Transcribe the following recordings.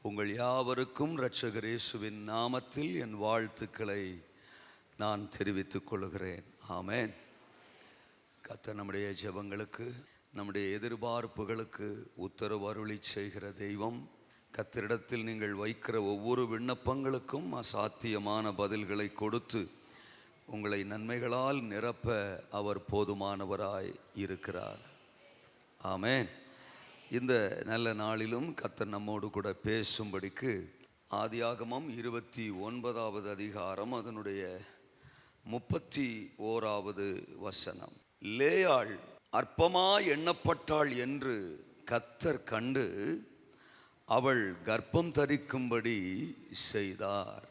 உங்கள் யாவருக்கும் இரட்சகர் இயேசுவின் நாமத்தில் என் வாழ்த்துக்களை நான் தெரிவித்துக் கொள்கிறேன். ஆமென். கர்த்தர் நம்முடைய ஜெபங்களுக்கு, நம்முடைய எதிர்பார்ப்புகளுக்கு உத்தரவு அருளி செய்கிற தெய்வம். கர்த்தரிடத்தில் நீங்கள் வைக்கிற ஒவ்வொரு விண்ணப்பங்களுக்கும் அசாத்தியமான பதில்களை கொடுத்து உங்களை நன்மைகளால் நிரப்ப அவர் போதுமானவராய் இருக்கிறார். ஆமென். இந்த நல்ல நாளிலும் கர்த்தர் நம்மோடு கூட பேசும்படிக்கு ஆதியாகமம் 29வது அதிகாரம் அதனுடைய 31வது வசனம். லேயாள் அற்பமாய் எண்ணப்பட்டாள் என்று கர்த்தர் கண்டு அவள் கர்ப்பம் தரிக்கும்படி செய்தார்.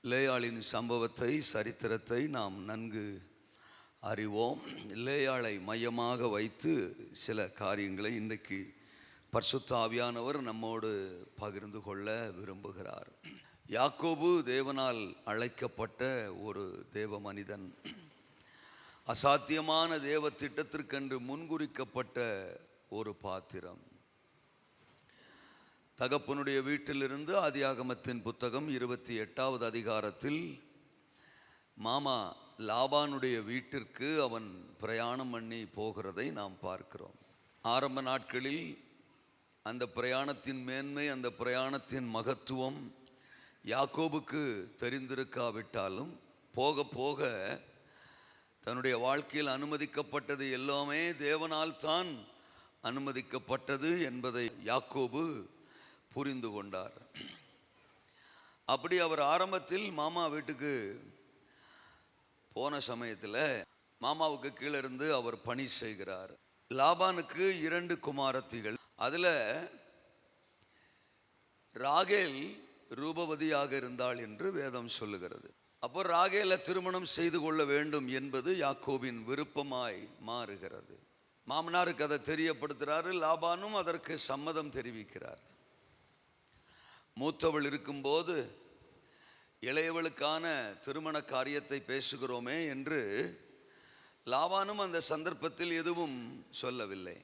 லேயாளின் சம்பவத்தை, சரித்திரத்தை நாம் நன்கு அறிவோம். லேயாளை மையமாக வைத்து சில காரியங்களை இன்றைக்கு பரிசுத்த ஆவியானவர் நம்மோடு பகிர்ந்து கொள்ள விரும்புகிறார். யாக்கோபு தேவனால் அழைக்கப்பட்ட ஒரு தேவ மனிதன். அசாத்தியமான தேவ திட்டத்திற்கென்று முன்குறிக்கப்பட்ட ஒரு பாத்திரம். தகப்பனுடைய வீட்டிலிருந்து ஆதியாகமத்தின் புத்தகம் 28வது அதிகாரத்தில் மாமா லாபானுடைய வீட்டிற்கு அவன் பிரயாணம் பண்ணி போகிறதை நாம் பார்க்கிறோம். ஆரம்ப நாட்களில் அந்த பிரயாணத்தின் மேன்மை, அந்த பிரயாணத்தின் மகத்துவம் யாக்கோபுக்கு தெரிந்திருக்காவிட்டாலும் போக போக தன்னுடைய வாழ்க்கையில் அனுமதிக்கப்பட்டது எல்லாமே தேவனால் தான் அனுமதிக்கப்பட்டது என்பதை யாக்கோபு புரிந்து கொண்டார். அப்படி அவர் ஆரம்பத்தில் மாமா வீட்டுக்கு போன சமயத்தில் மாமாவுக்கு கீழே இருந்து அவர் பணி செய்கிறார். லாபானுக்கு 2 குமாரத்திகள். அதில் ராகேல் ரூபவதியாக இருந்தாள் என்று வேதம் சொல்லுகிறது. அப்போ ராகேலை திருமணம் செய்து கொள்ள வேண்டும் என்பது யாக்கோபின் விருப்பமாய் மாறுகிறது. மாமனாருக்கு அதை தெரியப்படுத்துகிறாரு. லாபானும் அதற்கு சம்மதம் தெரிவிக்கிறார். மூத்தவள் இருக்கும்போது இளையவளுக்கான திருமண காரியத்தை பேசுகிறோமே என்று லாபானும் அந்த சந்தர்ப்பத்தில் எதுவும் சொல்லவில்லை.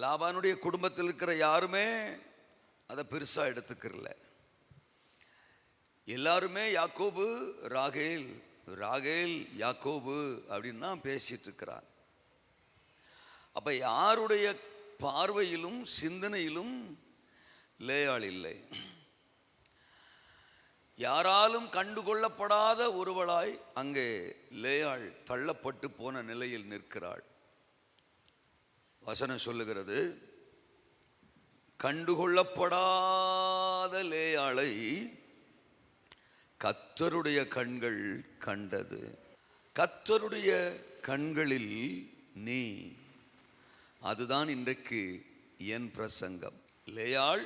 லாபானுடைய குடும்பத்தில் இருக்கிற யாருமே அதை பெருசா எடுத்துக்கிறல. எல்லாருமே யாக்கோபு ராகேல், ராகேல் யாக்கோபு அப்படின்னு தான் பேசிட்டு இருக்கிறார். அப்ப யாருடைய பார்வையிலும் சிந்தனையிலும் லேயாள் இல்லை. யாராலும் கண்டுகொள்ளப்படாத ஒருவளாய் அங்கே லேயாள் தள்ளப்பட்டு போன நிலையில் நிற்கிறாள். வசனம் சொல்லுகிறது, கண்டுகொள்ளப்படாத லேயாளை கர்த்தருடைய கண்கள் கண்டது. கர்த்தருடைய கண்களில் நீ, அதுதான் இன்றைக்கு என் பிரசங்கம். லேயாள்,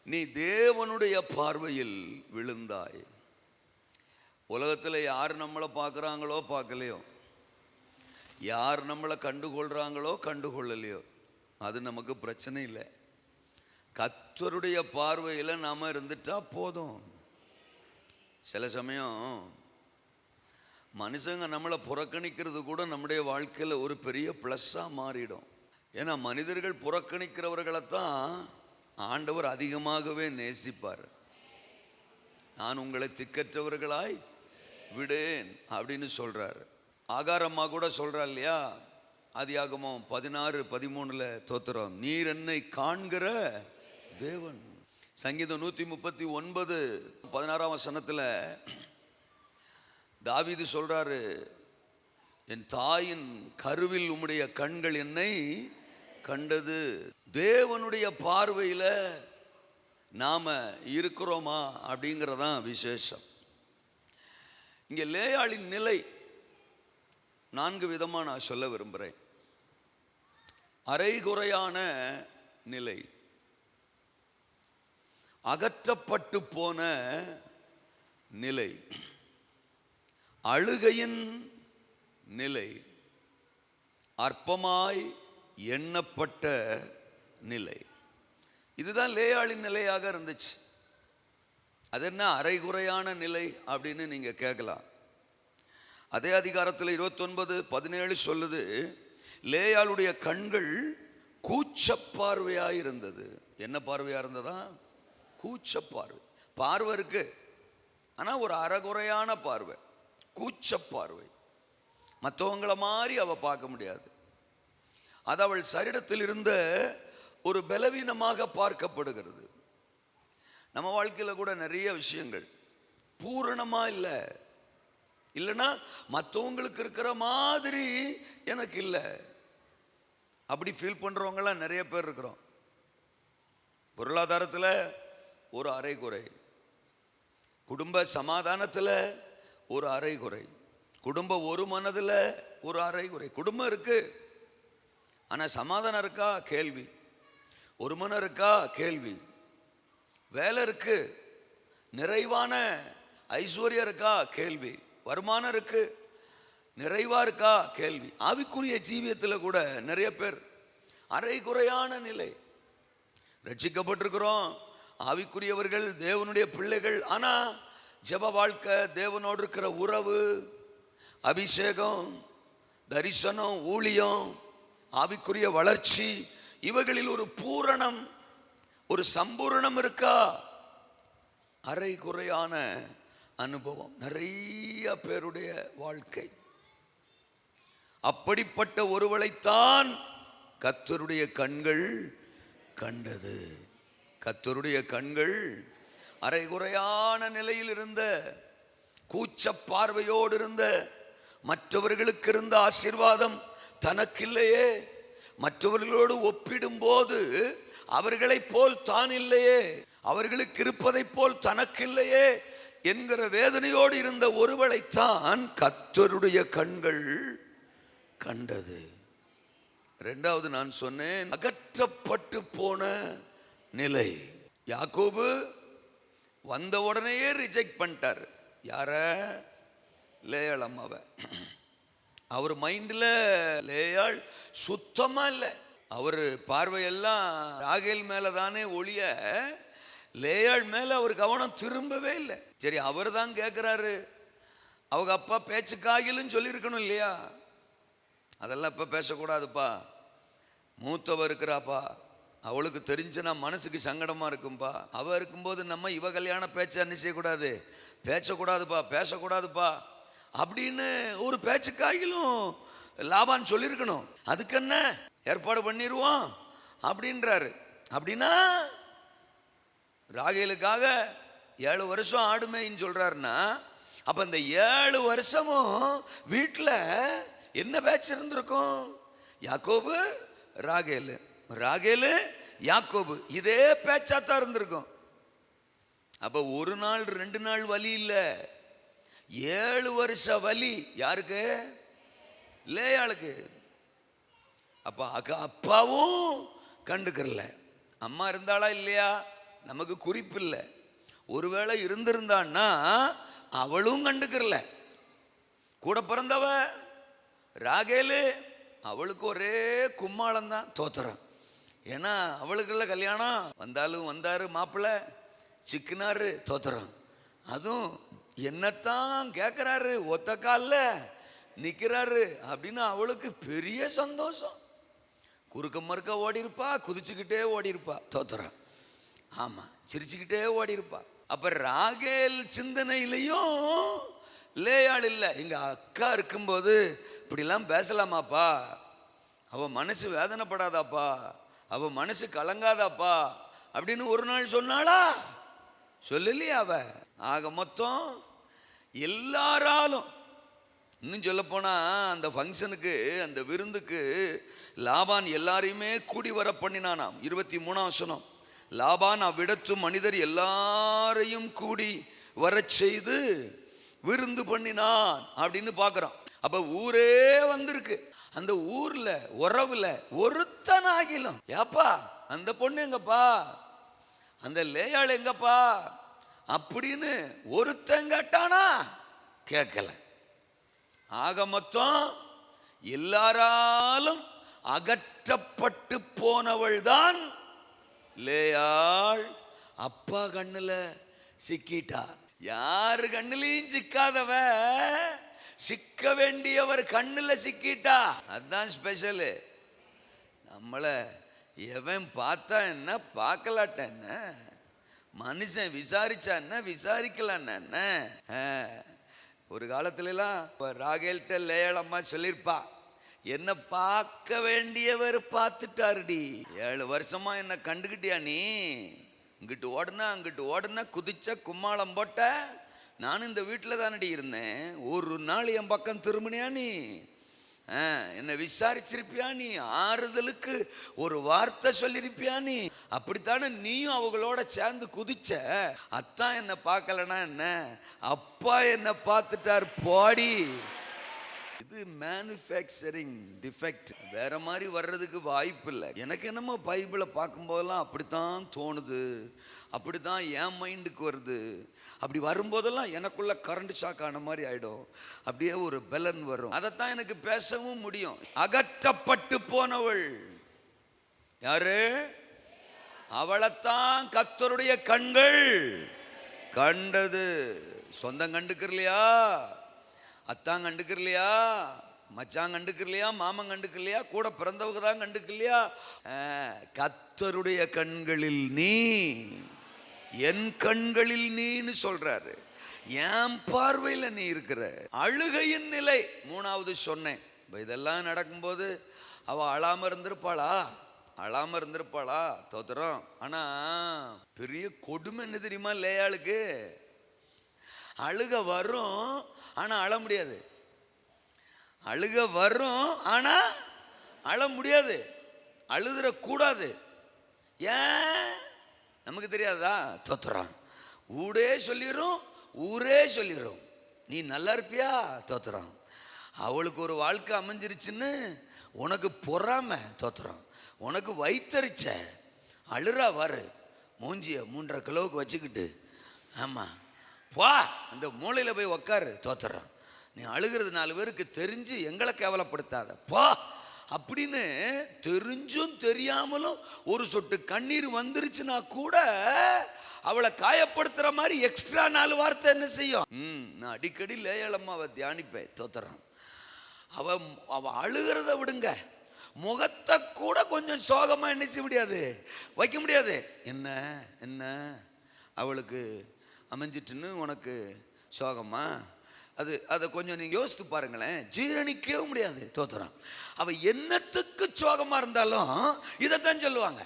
நீ தேவனுடைய பார்வையில் விழுந்தாய். உலகத்தில் யார் நம்மளை பார்க்குறாங்களோ பார்க்கலையோ, யார் நம்மளை கண்டுகொள்றாங்களோ கண்டுகொள்ளலையோ அது நமக்கு பிரச்சனை இல்லை. கர்த்தருடைய பார்வையில் நாம இருந்துட்டா போதும். சில சமயம் மனுஷங்க நம்மளை புறக்கணிக்கிறது கூட நம்முடைய வாழ்க்கையில் ஒரு பெரிய ப்ளஸ்ஸாக மாறிடும். ஏன்னா மனிதர்கள் புறக்கணிக்கிறவர்களைத்தான் ஆண்டவர் அதிகமாகவே நேசிப்பார். நான் உங்களை திக்கற்றவர்களாய் விடேன் அப்படின்னு சொல்றாரு. ஆகாரம்மா கூட சொல்றா இல்லையா, ஆதியாகமம் 16:13 தோத்திரம், நீர் என்னை காண்கிற தேவன். சங்கீதம் 139:16 தாவீது சொல்றாரு, என் தாயின் கருவில் உம்முடைய கண்கள் என்னை கண்டது. தேவனுடைய பார்வையில் நாம இருக்கிறோமா அப்படிங்கிறதான் விசேஷம். இங்கே லேயாளின் நிலை 4 விதமாக நான் சொல்ல விரும்புகிறேன். அரைகுறையான நிலை, அகற்றப்பட்டு போன நிலை, அழுகையின் நிலை, அற்பமாய் எண்ணப்பட்ட நிலை. இதுதான் லேயாளின் நிலையாக இருந்துச்சு. அது என்ன அரைகுறையான நிலை அப்படின்னு நீங்க கேட்கலாம். அதே அதிகாரத்தில் 29:17 சொல்லுது, லேயாளுடைய கண்கள் கூச்சப்பார்வையாக இருந்தது. என்ன பார்வையாக இருந்ததா? கூச்சப்பார்வை. பார்வை இருக்கு, ஆனால் ஒரு அரைகுறையான பார்வை, கூச்சப்பார்வை. மற்றவங்கள மாதிரி அவ பார்க்க முடியாது. அது அவள் சரீரத்தில் இருந்த ஒரு பலவீனமாக பார்க்கப்படுகிறது. நம்ம வாழ்க்கையில் கூட நிறைய விஷயங்கள் பூரணமா இல்லை, இல்லைன்னா மற்றவங்களுக்கு இருக்கிற மாதிரி எனக்கு இல்லை அப்படி ஃபீல் பண்ணுறவங்களாம் நிறைய பேர் இருக்கிறோம். பொருளாதாரத்தில் ஒரு அரைகுறை, குடும்ப சமாதானத்தில் ஒரு அரைகுறை, குடும்ப ஒரு மனதில் ஒரு அரைகுறை. குடும்பம் இருக்கு, ஆனால் சமாதானம் இருக்கா கேள்வி, ஒரு மனம் இருக்கா கேள்வி. வேலை இருக்கு, நிறைவான ஐஸ்வர்யம் இருக்கா கேள்வி. வருமானம் இருக்கு, நிறைவா இருக்கா கேள்வி. ஆவிக்குரிய ஜீவியத்தில் கூட நிறைய பேர் அரைகுறையான நிலை. ரட்சிக்கப்பட்டிருக்கிறோம், ஆவிக்குரியவர்கள், தேவனுடைய பிள்ளைகள், ஆனா ஜெப வாழ்க்கை, தேவனோடு இருக்கிற உறவு, அபிஷேகம், தரிசனம், ஊழியம், ஆவிக்குரிய வளர்ச்சி, இவைகளில் ஒரு பூரணம், ஒரு சம்பூரணம் இருக்கா? அரைகுறையான அனுபவம் நிறைய பேருடைய வாழ்க்கை. அப்படிப்பட்ட ஒருவளைத்தான் கர்த்தருடைய கண்கள் கண்டது. கர்த்தருடைய கண்கள் அரைகுறையான நிலையில் இருந்த, கூச்ச பார்வையோடு இருந்த, மற்றவர்களுக்கு இருந்த ஆசீர்வாதம் தனக்கில்லையே, மற்றவர்களோடு ஒப்பிடும்போது அவர்களைப் போல் தான் இல்லையே, அவர்களுக்கு இருப்பதைப் போல் தனக்கில்லையே என்கிற வேதனையோடு இருந்த ஒருவளைத்தான் கர்த்தருடைய கண்கள் கண்டது. இரண்டாவது நான் சொன்னேன், அகற்றப்பட்டு போன நிலை. யாக்கோபு வந்த உடனேயே ரிஜெக்ட் பண்ணிட்டார். யார? லேயாள் அம்மாவை. அவர் மைண்டில் லேயாள் சுத்தமா இல்லை. அவர் பார்வையெல்லாம் ராகேல் மேல தானே ஒழிய லேயாள் மேல அவர் கவனம் திரும்பவே இல்லை. சரி, அவர் தான் கேட்கிறாரு, அவங்க அப்பா பேச்சுக்காகிலும் சொல்லியிருக்கணும் இல்லையா? அதெல்லாம் இப்ப பேசக்கூடாதுப்பா, மூத்தவ இருக்கிறாப்பா, அவளுக்கு தெரிஞ்சுனா மனசுக்கு சங்கடமா இருக்கும்பா, அவ இருக்கும்போது நம்ம இவ கல்யாண பேச்ச என்ன செய்யக்கூடாது, பேசக்கூடாதுப்பா, பேசக்கூடாதுப்பா அப்படின்னு ஒரு பேச்சுக்காகிலும் லாபான் சொல்லியிருக்கணும். அதுக்கு என்ன ஏற்பாடு பண்ணிடுவோம் அப்படின்றாரு. அப்படின்னா ராகேலுக்காக 7 வருஷம் ஆடுமேன்னு சொல்றாருன்னா, அப்ப இந்த 7 வருஷமும் வீட்டில் என்ன பேச்சு இருந்திருக்கும்? யாக்கோபு ராகேலு, ராகேலு யாக்கோபு, இதே பேச்சாத்தான் இருந்திருக்கும். அப்ப ஒரு நாள் 2 நாள் வலி இல்லை, 7 வருஷ வலி. யாருக்கு? லேயாளுக்கு. அப்ப அப்பாவும் கண்டுக்கறல. அம்மா இருந்தாளா இல்லையா நமக்கு குறிப்பு இல்லை. ஒருவேளை இருந்திருந்தான்னா அவளும் கண்டுக்கறல. கூட பிறந்தவ ராகேலு அவளுக்கு ஒரே கும்மாளம் தான், தோத்துறான். ஏன்னா அவளுக்குள்ள கல்யாணம், வந்தாரு மாப்பிள்ளை, சிக்கினாரு, தோத்துறான். அதுவும் என்னத்தான் கேட்குறாரு, ஒத்த காலில் நிற்கிறாரு அப்படின்னு அவளுக்கு பெரிய சந்தோஷம். குறுக்க மறுக்க ஓடி இருப்பா, குதிச்சுக்கிட்டே ஓடி இருப்பா, தோத்துறான். ஆமாம், சிரிச்சுக்கிட்டே ஓடி இருப்பா. அப்போ ராகேல் சிந்தனையிலையும் லேயாள் இல்லை. எங்கள் அக்கா இருக்கும்போது இப்படிலாம் பேசலாமாப்பா, அவள் மனசு வேதனைப்படாதாப்பா, அவள் மனசு கலங்காதாப்பா அப்படின்னு ஒரு நாள் சொன்னாளா? சொல்லலையா அவ? ஆக மொத்தம் எல்லாராலும், இன்னும் சொல்லப்போனா அந்த ஃபங்க்ஷனுக்கு, அந்த விருந்துக்கு லாபான் எல்லாரையுமே கூடி வர பண்ணினானாம். 23ஆம் வசனம். லாபான் அவ்விடத்து மனிதர் எல்லாரையும் கூடி வர செய்து விருந்து பண்ணினான் அப்படின்னு பார்க்குறோம். அப்போ ஊரே வந்திருக்கு. அந்த ஊர்ல உறவுல ஒருத்தனாகிலும், ஏப்பா அந்த பொண்ணு எங்கப்பா, அந்த லேயாள் எங்கப்பா அப்படின்னு ஒருத்தன் கேட்டானா? கேட்கல. ஆக மொத்தம் எல்லாராலும் அகற்றப்பட்டு போனவள் தான் லேயாள். அப்பா கண்ணுல சிக்கிட்டா. யாரு கண்ணுலையும் சிக்காதவ, சிக்க வேண்டியவர் கண்ணுல சிக்கிட்டா. அதுதான் ஸ்பெஷலு. நம்மளை எவன் பார்த்தா என்ன, பார்க்கலாட்ட என்ன, மனுஷன் விசாரிச்சா என்ன, விசாரிக்கலான்னு என்ன. ஒரு காலத்துலலாம் ராகேல்கிட்ட லேயாள் அம்மா சொல்லியிருப்பா, என்ன பார்க்க வேண்டியவர் பார்த்துட்டாருடி, 7 வருஷமா என்ன கண்டுக்கிட்டியா நீ, இங்கிட்டு ஓடுனா அங்கிட்டு ஓடுனா, குதிச்ச கும்மாளம் போட்ட, நானும் இந்த வீட்டில் தானடி இருந்தேன், ஒரு நாள் என் பக்கம் திரும்பினியா நீ, என்னை விசாரிச்சிருப்பியா நீ, ஆறுதலுக்கு ஒரு வார்த்தை சொல்லியிருப்பியா நீ, அப்படித்தானே நீயும் அவங்களோட சேர்ந்து குதிச்ச, அத்தான் என்னை பார்க்கலனா என்ன, அப்பா என்னை பார்த்துட்டார் போடி. இது மேனுஃபேக்சரிங் டிஃபெக்ட், வேற மாதிரி வர்றதுக்கு வாய்ப்பு இல்லை. எனக்கு என்னமோ பைபிளை பார்க்கும்போதெல்லாம் அப்படித்தான் தோணுது, அப்படித்தான் என் மைண்டுக்கு வருது. அப்படி வரும்போதெல்லாம் எனக்குள்ள கரண்ட் ஷாக் ஆன மாதிரி ஆயிடும், அப்படியே ஒரு பலன் வரும், அதைத்தான் எனக்கு பேசவும் முடியும். அகற்றப்பட்டு போனவள் யாரு? அவளைத்தான் கர்த்தருடைய கண்கள் கண்டது. சொந்தம் கண்டுக்கலையா, அத்தான் கண்டுக்கலையா, மச்சான் கண்டுக்கலையா, மாமன் கண்டுக்கலையா, கூட பிறந்தவங்க தான் கண்டுக்கலையா, கர்த்தருடைய கண்களில் நீ, என் கண்களில் நீன்னு சொல்றாரு. என் பார்வையில் நீ இருக்கிற. அழுகையின் நிலை 3வது சொன்னேன். இதெல்லாம் நடக்கும்போது அவ அழாம இருந்திருப்பாளா? அழாம இருந்திருப்பாளா? தோத்துறோம். ஆனா பெரிய கொடுமை என்ன தெரியுமா? லேயாளுக்கு அழுக வரும், ஆனா அழ முடியாது. அழுக வரும், ஆனா அழ முடியாது, அழுதுற கூடாது. ஏன் நமக்கு தெரியாதா? தோத்துறான். ஊரே சொல்லிடும், ஊரே சொல்லிடும் நீ நல்லா இருப்பியா? தோத்துறான். அவளுக்கு ஒரு வாழ்க்கை அமைஞ்சிருச்சுன்னு உனக்கு பொறாம, தோத்துறான். உனக்கு வைத்தறிச்ச அழுறா வரு, மூஞ்சிய 3.5 கிலோவுக்கு வச்சுக்கிட்டு, ஆமாம் வா அந்த மூளையில் போய் உக்காரு, தோத்துறான். நீ அழுகிறது 4 பேருக்கு தெரிஞ்சு எங்களை கேவலப்படுத்தாத பா அப்படின்னு தெரிஞ்சும் தெரியாமலும் ஒரு சொட்டு கண்ணீர் வந்துருச்சுன்னா கூட அவளை காயப்படுத்துற மாதிரி எக்ஸ்ட்ரா 4 வார்த்தை என்ன செய்யும்? நான் அடிக்கடி லேயாள் அம்மாவை தியானிப்பேன். தோத்துறான். அவ அழுகிறத விடுங்க, முகத்தை கூட கொஞ்சம் சோகமா என்ன செய்ய முடியாது, வைக்க முடியாது. என்ன என்ன அவளுக்கு அமைஞ்சிட்டுன்னு உனக்கு சோகமா? அதை கொஞ்சம் நீங்க யோசித்து பாருங்களேன், ஜீரணிக்கவே முடியாது. தோத்துறான். அவ என்னத்துக்கு சோகமா இருந்தாலும் இதைத்தான் சொல்லுவாங்க.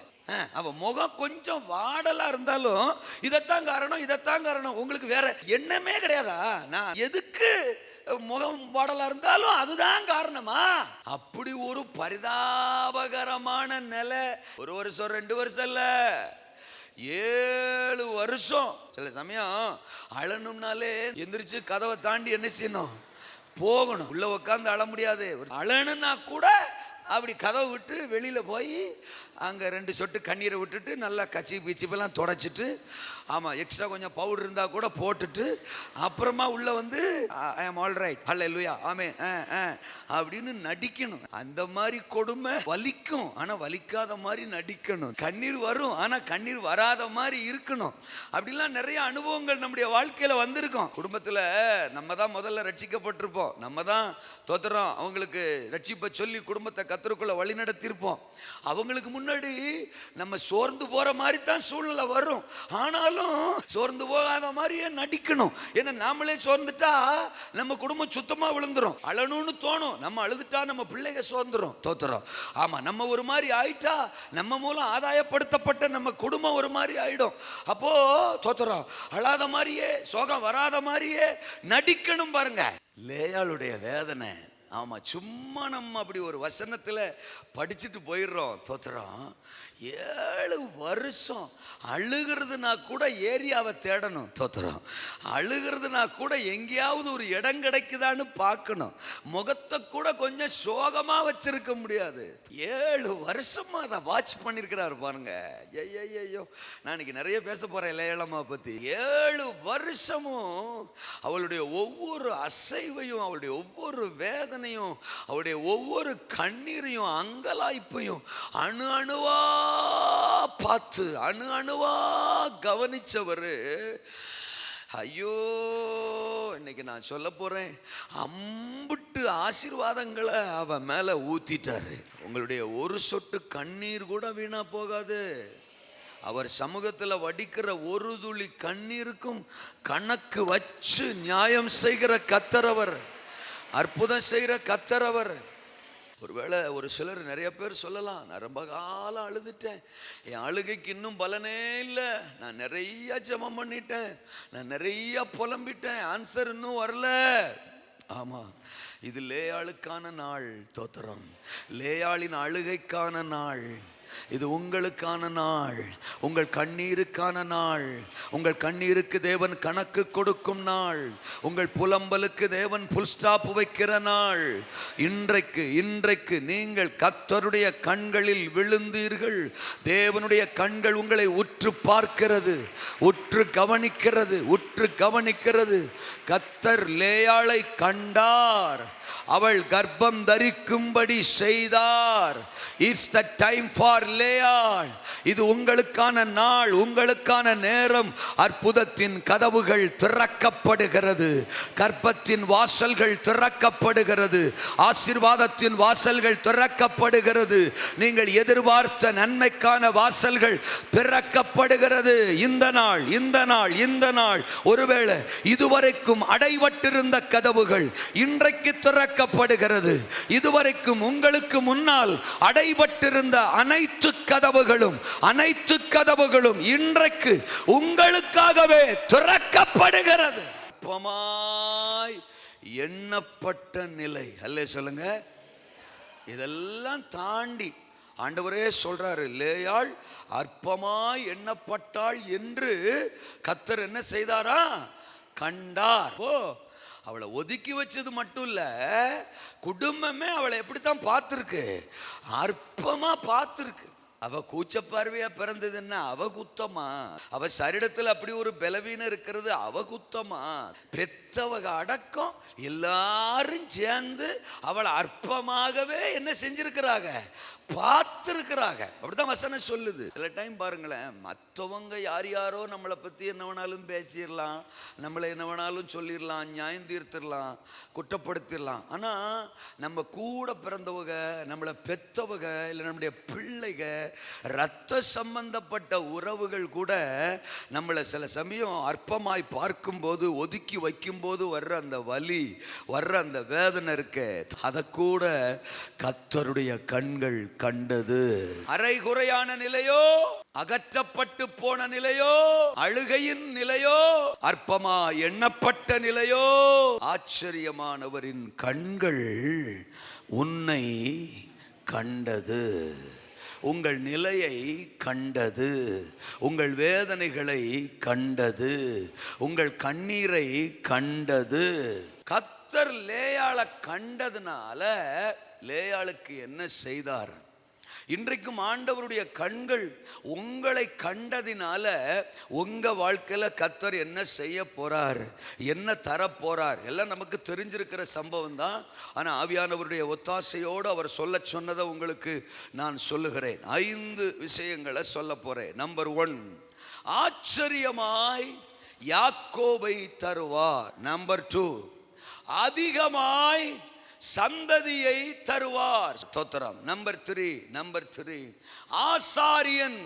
அவ முகம் கொஞ்சம் வாடலா இருந்தாலும் இதைத்தான் காரணம், இதைத்தான் காரணம். உங்களுக்கு வேற எண்ணமே கிடையாதா? நான் எதுக்கு முகம் வாடலா இருந்தாலும் அதுதான் காரணமா? அப்படி ஒரு பரிதாபகரமான நிலை. 1 வருஷம் 2 வருஷம் இல்ல, 7 வருஷம். சில சமயம் அழணும்னாலே எந்திரிச்சு கதவை தாண்டி என்ன செய்யணும்? போகணும். உள்ள உட்காந்து அழ முடியாது. அழணுன்னா கூட அப்படி கதவை விட்டு வெளியில போய் அங்க 2 சொட்டு கண்ணீரை விட்டுட்டு நல்லா கச்சி பீச்சிப்பெல்லாம் தொடச்சிட்டு ஆமாம், எக்ஸ்ட்ரா கொஞ்சம் பவுடர் இருந்தால் கூட போட்டுட்டு அப்புறமா உள்ள வந்து ஐ ஆம் ஆல் ரைட் ஹல்லேலூயா ஆமென் அப்படின்னு நடிக்கணும். அந்த மாதிரி கொடுமை வலிக்கும், ஆனால் வலிக்காத மாதிரி நடிக்கணும். கண்ணீர் வரும், ஆனால் கண்ணீர் வராத மாதிரி இருக்கணும். அப்படிலாம் நிறைய அனுபவங்கள் நம்முடைய வாழ்க்கையில் வந்திருக்கும். குடும்பத்தில் நம்ம தான் முதல்ல ரட்சிக்கப்பட்டிருப்போம், நம்ம தான் தோத்துறோம் அவங்களுக்கு ரட்சிப்பை சொல்லி குடும்பத்தை கர்த்தருக்குள்ள வழி நடத்தியிருப்போம். அவங்களுக்கு முன்னாடி நம்ம சோர்ந்து போற மாதிரி தான் சூழ்நிலை வரும், ஆனாலும் சோர்ந்து போகாத மாதிரியே நடிக்கணும். ஏன்னா நாமளே சோர்ந்துட்டா நம்ம குடும்பம் சுத்தமா விழுந்துரும். அழணும்னு தோணும், நம்ம அழுதுட்டா நம்ம பிள்ளைங்க சோர்ந்துரும், தோத்துறோம். ஆமா, நம்ம ஒரு மாதிரி ஆயிட்டா நம்ம மூலம் ஆதாயப்படுத்தப்பட்ட நம்ம குடும்பம் ஒரு மாதிரி ஆயிடும். அப்போ தோத்துறோம். அழாத மாதிரியே சோகம் வராத மாதிரியே நடிக்கணும். பாருங்க லேயாளுடைய வேதனை. ஆமா, சும்மா நம்ம அப்படி ஒரு வசனத்துல படிச்சுட்டு போயிடுறோம், தோத்துறோம். 7 வருஷம் அழுகிறதுனா கூட ஏரியாவை தேடணும், தோத்துறோம். அழுகிறதுனா கூட எங்கேயாவது ஒரு இடம் கிடைக்குதான்னு பார்க்கணும். முகத்தை கூட கொஞ்சம் சோகமா வச்சிருக்க முடியாது. 7 வருஷமா அதை வாட்ச் பண்ணிருக்கிறாரு பாருங்க. ஐயோ, நான் இன்னைக்கு நிறைய பேச போறேன் லேயலம்மா பத்தி. 7 வருஷமும் அவளுடைய ஒவ்வொரு அசைவையும், அவளுடைய ஒவ்வொரு வேதனையும், அவளுடைய ஒவ்வொரு கண்ணீரையும் அங்கலாய்ப்பையும் அணு அணுவா பார்த்து அணு அணுவா கவனிச்சவர். ஐயோ, இன்னைக்கு நான் சொல்ல போறேன், அம்புட்டு ஆசீர்வாதங்களை அவ மேல ஊத்திட்டாரு. உங்களுடைய ஒரு சொட்டு கண்ணீர் கூட வீணா போகாது. அவர் சமூகத்தில் வடிக்கிற ஒரு துளி கண்ணீருக்கும் கணக்கு வச்சு நியாயம் செய்கிற கர்த்தர், அற்புதம் செய்கிற கர்த்தர். ஒருவேளை ஒரு சிலர் நிறைய பேர் சொல்லலாம், நான் ரொம்ப காலம் அழுதுட்டேன், என் அழுகைக்கு இன்னும் பலனே இல்லை, நான் நிறைய ஜெபம் பண்ணிட்டேன், நான் நிறைய புலம்பிட்டேன், ஆன்சர் இன்னும் வரல. ஆமா, இது லேயாளுக்கான நாள், தோத்திரம். லேயாளின் அழுகைக்கான நாள் இது. உங்களுக்கான நாள், உங்கள் கண்ணீருக்கான நாள். உங்கள் கண்ணீருக்கு தேவன் கணக்கு கொடுக்கும் நாள். உங்கள் புலம்பலுக்கு தேவன் புல் ஸ்டாப் வைக்கிற நாள். இன்றைக்கு நீங்கள் கர்த்தருடைய கண்களில் விழுந்தீர்கள். தேவனுடைய கண்கள் உங்களை உற்று பார்க்கிறது, உற்று கவனிக்கிறது. கர்த்தர் லேயாளை கண்டார், அவள் கர்ப்பம் தரிக்கும்படி செய்தார். இட்ஸ் த டைம் ஃபார் லேயாள். இது உங்களுக்கான நாள், உங்களுக்கான நேரம். அற்புதத்தின் கதவுகள் திறக்கப்படுகிறது, கர்ப்பத்தின் வாசல்கள் திறக்கப்படுகிறது, ஆசீர்வாதத்தின் வாசல்கள் திறக்கப்படுகிறது. நீங்கள் எதிர்பார்த்த நன்மைக்கான வாசல்கள் திறக்கப்படுகிறது. இந்த நாள் ஒருவேளை இதுவரைக்கும் அடைபட்டிருந்த கதவுகள் இன்றைக்கு திறக்கப்படுகிறது. இதுவரைக்கும் உங்களுக்கு முன்னால் அடைபட்டிருந்த அனைத்து கதவுகளும் இன்றைக்கு உங்களுக்காகவே திறக்கப்படுகிறது. அற்பமாய் எண்ணப்பட்ட நிலை, அல்லே சொல்லுங்க. இதெல்லாம் தாண்டி ஆண்டவரே சொல்றாரு, லேயாள் அற்பமாய் எண்ணப்பட்டாள் என்று கர்த்தர் என்ன செய்தாரா? கண்டார். அவளை ஒதுக்கி வச்சது மட்டும் இல்ல, குடும்பமே அவளை எப்படித்தான் பார்த்துருக்கு, அற்பமா பார்த்துருக்கு. அவ கூச்ச பார்வையா பிறந்ததுன்னா அவ குத்தமா? அவ சரீரத்தில் அப்படி ஒரு பலவீனம் இருக்கிறது அவ குத்தமா? பெத்தவக அடக்கம் எல்லாரும் சேர்ந்து அவளை அற்பமாகவே என்ன செஞ்சிருக்கிறாங்க? பார்த்துருக்கிறாங்க. அப்படிதான் வசனம் சொல்லுது. சில டைம் பாருங்களேன், மற்றவங்க யாரோ நம்மளை பற்றி என்ன வேணாலும் பேசிடலாம், நம்மளை என்ன வேணாலும் சொல்லிடலாம், நியாயம் தீர்த்திடலாம், குற்றப்படுத்திடலாம். ஆனால் நம்ம கூட பிறந்தவங்க, நம்மளை பெற்றவங்க, இல்லை நம்முடைய பிள்ளைக, இரத்த சம்பந்தப்பட்ட உறவுகள் கூட நம்மளை சில சமயம் அற்பமாய் பார்க்கும்போது, ஒதுக்கி வைக்கும்போது வர்ற அந்த வலி, வர்ற அந்த வேதனை இருக்கு, அதை கூட கர்த்தருடைய கண்கள் கண்டது. அரைகுறையான நிலையோ, அகற்றப்பட்டு போன நிலையோ, அழுகையின் நிலையோ, அற்பமா எண்ணப்பட்ட நிலையோ, ஆச்சரியமானவரின் கண்கள் உன்னை கண்டது. உங்கள் நிலையை கண்டது, உங்கள் வேதனைகளை கண்டது, உங்கள் கண்ணீரை கண்டது. கர்த்தர் லேயாளை கண்டதுனால லேயாளுக்கு என்ன செய்தார்? இன்றைக்கும் ஆண்டவருடைய கண்கள் உங்களை கண்டதினால உங்க வாழ்க்கையில கர்த்தர் என்ன செய்ய போறார், என்ன தர போறார் எல்லாம் நமக்கு தெரிஞ்சிருக்கிற சம்பவம் தான். ஆனா ஆவியானவருடைய ஒத்தாசையோடு அவர் சொல்ல சொன்னதை உங்களுக்கு நான் சொல்லுகிறேன். 5 விஷயங்களை சொல்ல போறேன். நம்பர் 1, ஆச்சரியமாய் யாக்கோபை தருவார். நம்பர் 2, அதிகமாய் சந்ததியை தருவார். ஸ்தோத்திரம். நம்பர் 3, ஆசாரியன்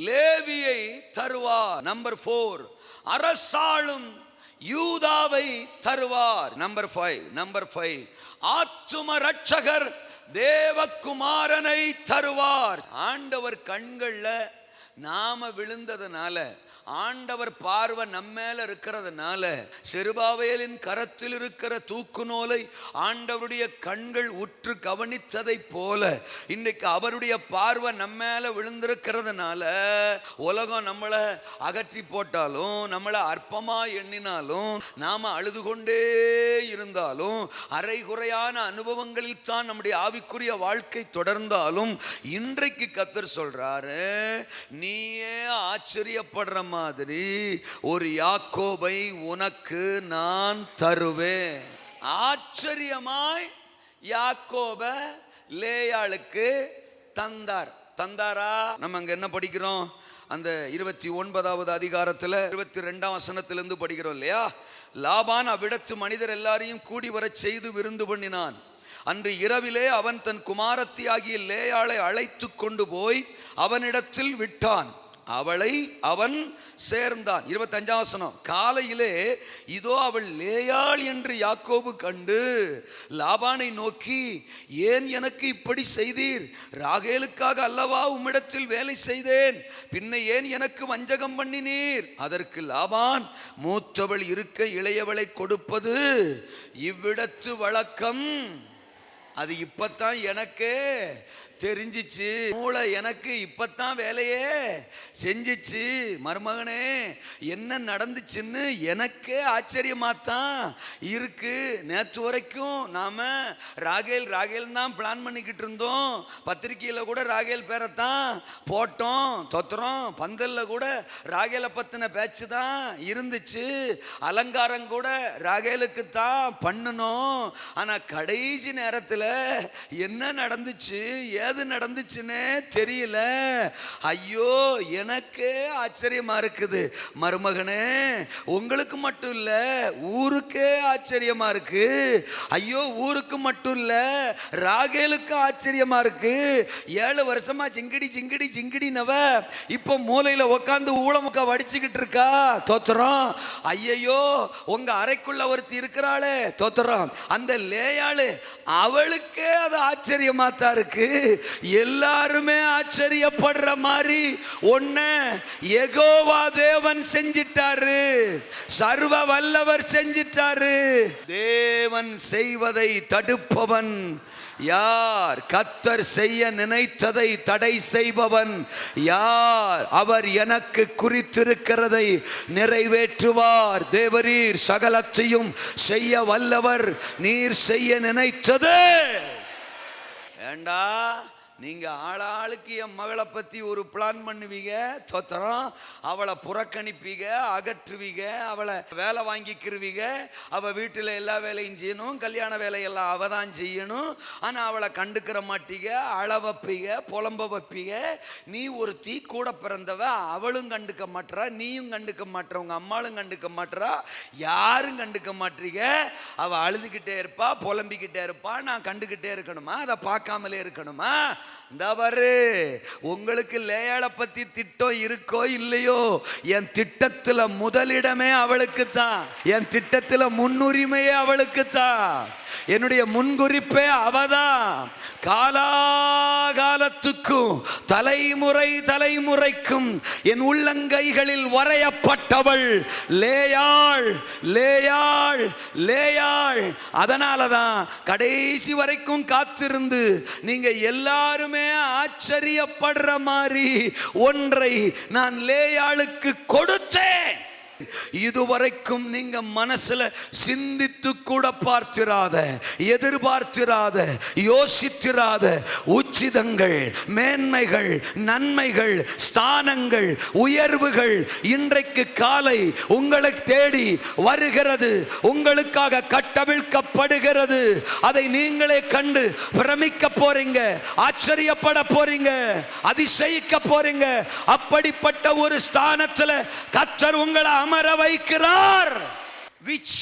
லேவியை தருவார். நம்பர் 4, அரசாளும் யூதாவை தருவார். நம்பர் 5, ஆத்தும ரட்சகர் தேவகுமாரனை தருவார். ஆண்டவர் கண்கள்ல நாம விழுந்ததுனால, ஆண்டவர் பார்வை நம்மேல இருக்கிறதுனால, செருபாவேலின் கரத்தில் இருக்கிற தூக்கு நூலை ஆண்டவருடைய கண்கள் உற்று கவனித்ததை போல இன்றைக்கு அவருடைய பார்வை நம்மேல விழுந்திருக்கிறதுனால, உலகம் நம்மளை அகற்றி போட்டாலும், நம்மளை அற்பமா எண்ணினாலும், நாம அழுது கொண்டே இருந்தாலும், அரைகுறையான அனுபவங்களில் தான் நம்முடைய ஆவிக்குரிய வாழ்க்கை தொடர்ந்தாலும், இன்றைக்கு கர்த்தர் சொல்றாரு, நீயே ஆச்சரியப்படுற மாதிரி ஒரு யாக்கோபை உனக்கு நான் தருவேன். ஆச்சரியமாய் யாக்கோப லேயாளுக்கு தந்தாரா? நம்ம அங்க என்ன படிக்கிறோம்? அந்த 29வது அதிகாரத்தில் 22ஆம் வசனத்திலிருந்து படிக்கிறோம் இல்லையா? லாபான் அவ்விடத்து மனிதர் எல்லாரையும் கூடி வர செய்து விருந்து பண்ணினான். அன்று இரவிலே அவன் தன் குமாரத்தி ஆகிய லேயாளை அழைத்து கொண்டு போய் அவனிடத்தில் விட்டான். அவளை அவன் சேர்ந்தான். 25ஆம் வசனம், காலையிலே இதோ அவள் லேயாள் என்று யாக்கோபு கண்டு லாபானை நோக்கி, ஏன் எனக்கு இப்படி செய்தீர்? ராகேலுக்காக அல்லவா உம்மிடத்தில் வேலை செய்தேன், பின்ன ஏன் எனக்கு வஞ்சகம் பண்ணினீர்? அதற்கு லாபான், மூத்தவள் இருக்க இளையவளை கொடுப்பது இவ்விடத்து வழக்கம். அது இப்பத்தான் எனக்கு தெரிஞ்சிச்சு, மூளை எனக்கு இப்பத்தான் வேலையே செஞ்சிச்சு. மருமகனே, என்ன நடந்துச்சுன்னு எனக்கே ஆச்சரியமாத்தான் இருக்கு. நேற்று வரைக்கும் நாம ராகேல் தான் பிளான் பண்ணிக்கிட்டு இருந்தோம். பத்திரிகையில் கூட ராகேல் பேரைத்தான் போட்டோம், தொத்துறோம். பந்தல்ல கூட ராகேலை பத்தின பேச்சு தான் இருந்துச்சு. அலங்காரம் கூட ராகேலுக்கு தான் பண்ணணும். ஆனா கடைசி நேரத்தில் என்ன நடந்துச்சு, ஏது நடந்துச்சுன்னே தெரியல. ஐயோ, எனக்கே ஆச்சரியமா இருக்குது. மருமகனே, உங்களுக்கு மட்டும் இல்ல, ஊருக்கே ஆச்சரியமா இருக்கு. ஐயோ, ஊருக்கு மட்டும் இல்ல, ராகேலுக்கு ஆச்சரியமா இருக்கு. 7 வருஷமா ஜிங்கிடி நவ இப்போ மூலையில உட்காந்து ஊளமுக்க வடிச்சுக்கிட்டு இருக்கா. தோத்துறோம். ஐயோ, உங்க அறைக்குள்ள ஒருத்தி இருக்கிறாளே, தோத்துறோம். அந்த லேயாளு, அவளுக்கே அது ஆச்சரியமா தான் இருக்கு. எல்லாருமே ஆச்சரியப்படுற மாதிரி ஒன்ன யெகோவா தேவன் செஞ்சிட்டாரு, சர்வ வல்லவர் செஞ்சிட்டாரு. தேவன் செய்வதை தடுப்பவன் யார்? கர்த்தர் செய்ய நினைத்ததை தடை செய்பவன் யார்? அவர் எனக்கு குறித்திருக்கிறதை நிறைவேற்றுவார். தேவரீர் சகலத்தையும் செய்ய வல்லவர். நீர் செய்ய நினைத்தது ஏண்டா, நீங்க ஆளாளுக்கு என் மகளை பத்தி ஒரு பிளான் பண்ணுவீங்க, தோத்திரம். அவளை புறக்கணிப்பீங்க, அகற்றுவீங்க, அவளை வேலை வாங்கிக்கிருவீங்க. அவ வீட்டில் எல்லா வேலையும் செய்யணும், கல்யாண வேலையெல்லாம் அவ தான் செய்யணும். ஆனா அவளை கண்டுக்கிற மாட்டீங்க, அழ வைப்பீங்க, புலம்ப வைப்பீங்க. நீ ஒரு தீ கூட பிறந்தவ, அவளும் கண்டுக்க மாட்டா, நீயும் கண்டுக்க மாட்டா, உங்க அம்மாளும் கண்டுக்க மாட்டா, யாரும் கண்டுக்க மாட்டீங்க. அவ அழுதுகிட்டே இருப்பா, புலம்பிக்கிட்டே இருப்பா. நான் கண்டுகிட்டே இருக்கணுமா? அதை பார்க்காமலே இருக்கணுமா? உங்களுக்கு லேயாளை பத்தி திட்டம் இருக்கோ இல்லையோ, என் திட்டத்துல முதலிடமே அவளுக்கு தான். என் திட்டத்துல முன்னுரிமையே அவளுக்கு தான். என்னுடைய முன்குறிப்பே அவதான். காலாகாலத்துக்கும் தலைமுறைக்கும் என் உள்ளங்கைகளில் வரையப்பட்டவள் லேயாள், லேயாள், லேயாள். அதனாலதான் கடைசி வரைக்கும் காத்திருந்து நீங்க எல்லாருமே ஆச்சரியப்படுற மாதிரி ஒன்றை நான் லேயாளுக்கு கொடுத்தேன். இதுவரைக்கும் நீங்க மனசுல சிந்தித்து கூட பார்த்திராத, எதிர்பார்த்திராத, யோசித்திராத உச்சிதங்கள், மேன்மைகள், நன்மைகள், ஸ்தானங்கள், உயர்வுகள் இன்றைக்கு காலை உங்களை தேடி வருகிறது, உங்களுக்காக கட்டவிழ்க்கப்படுகிறது. அதை நீங்களே கண்டு பிரமிக்க போறீங்க, ஆச்சரியப்பட போறீங்க, அதிசயிக்க போறீங்க. அப்படிப்பட்ட ஒரு ஸ்தானத்துல கர்த்தர் உங்களை அமர வைக்கிறார். which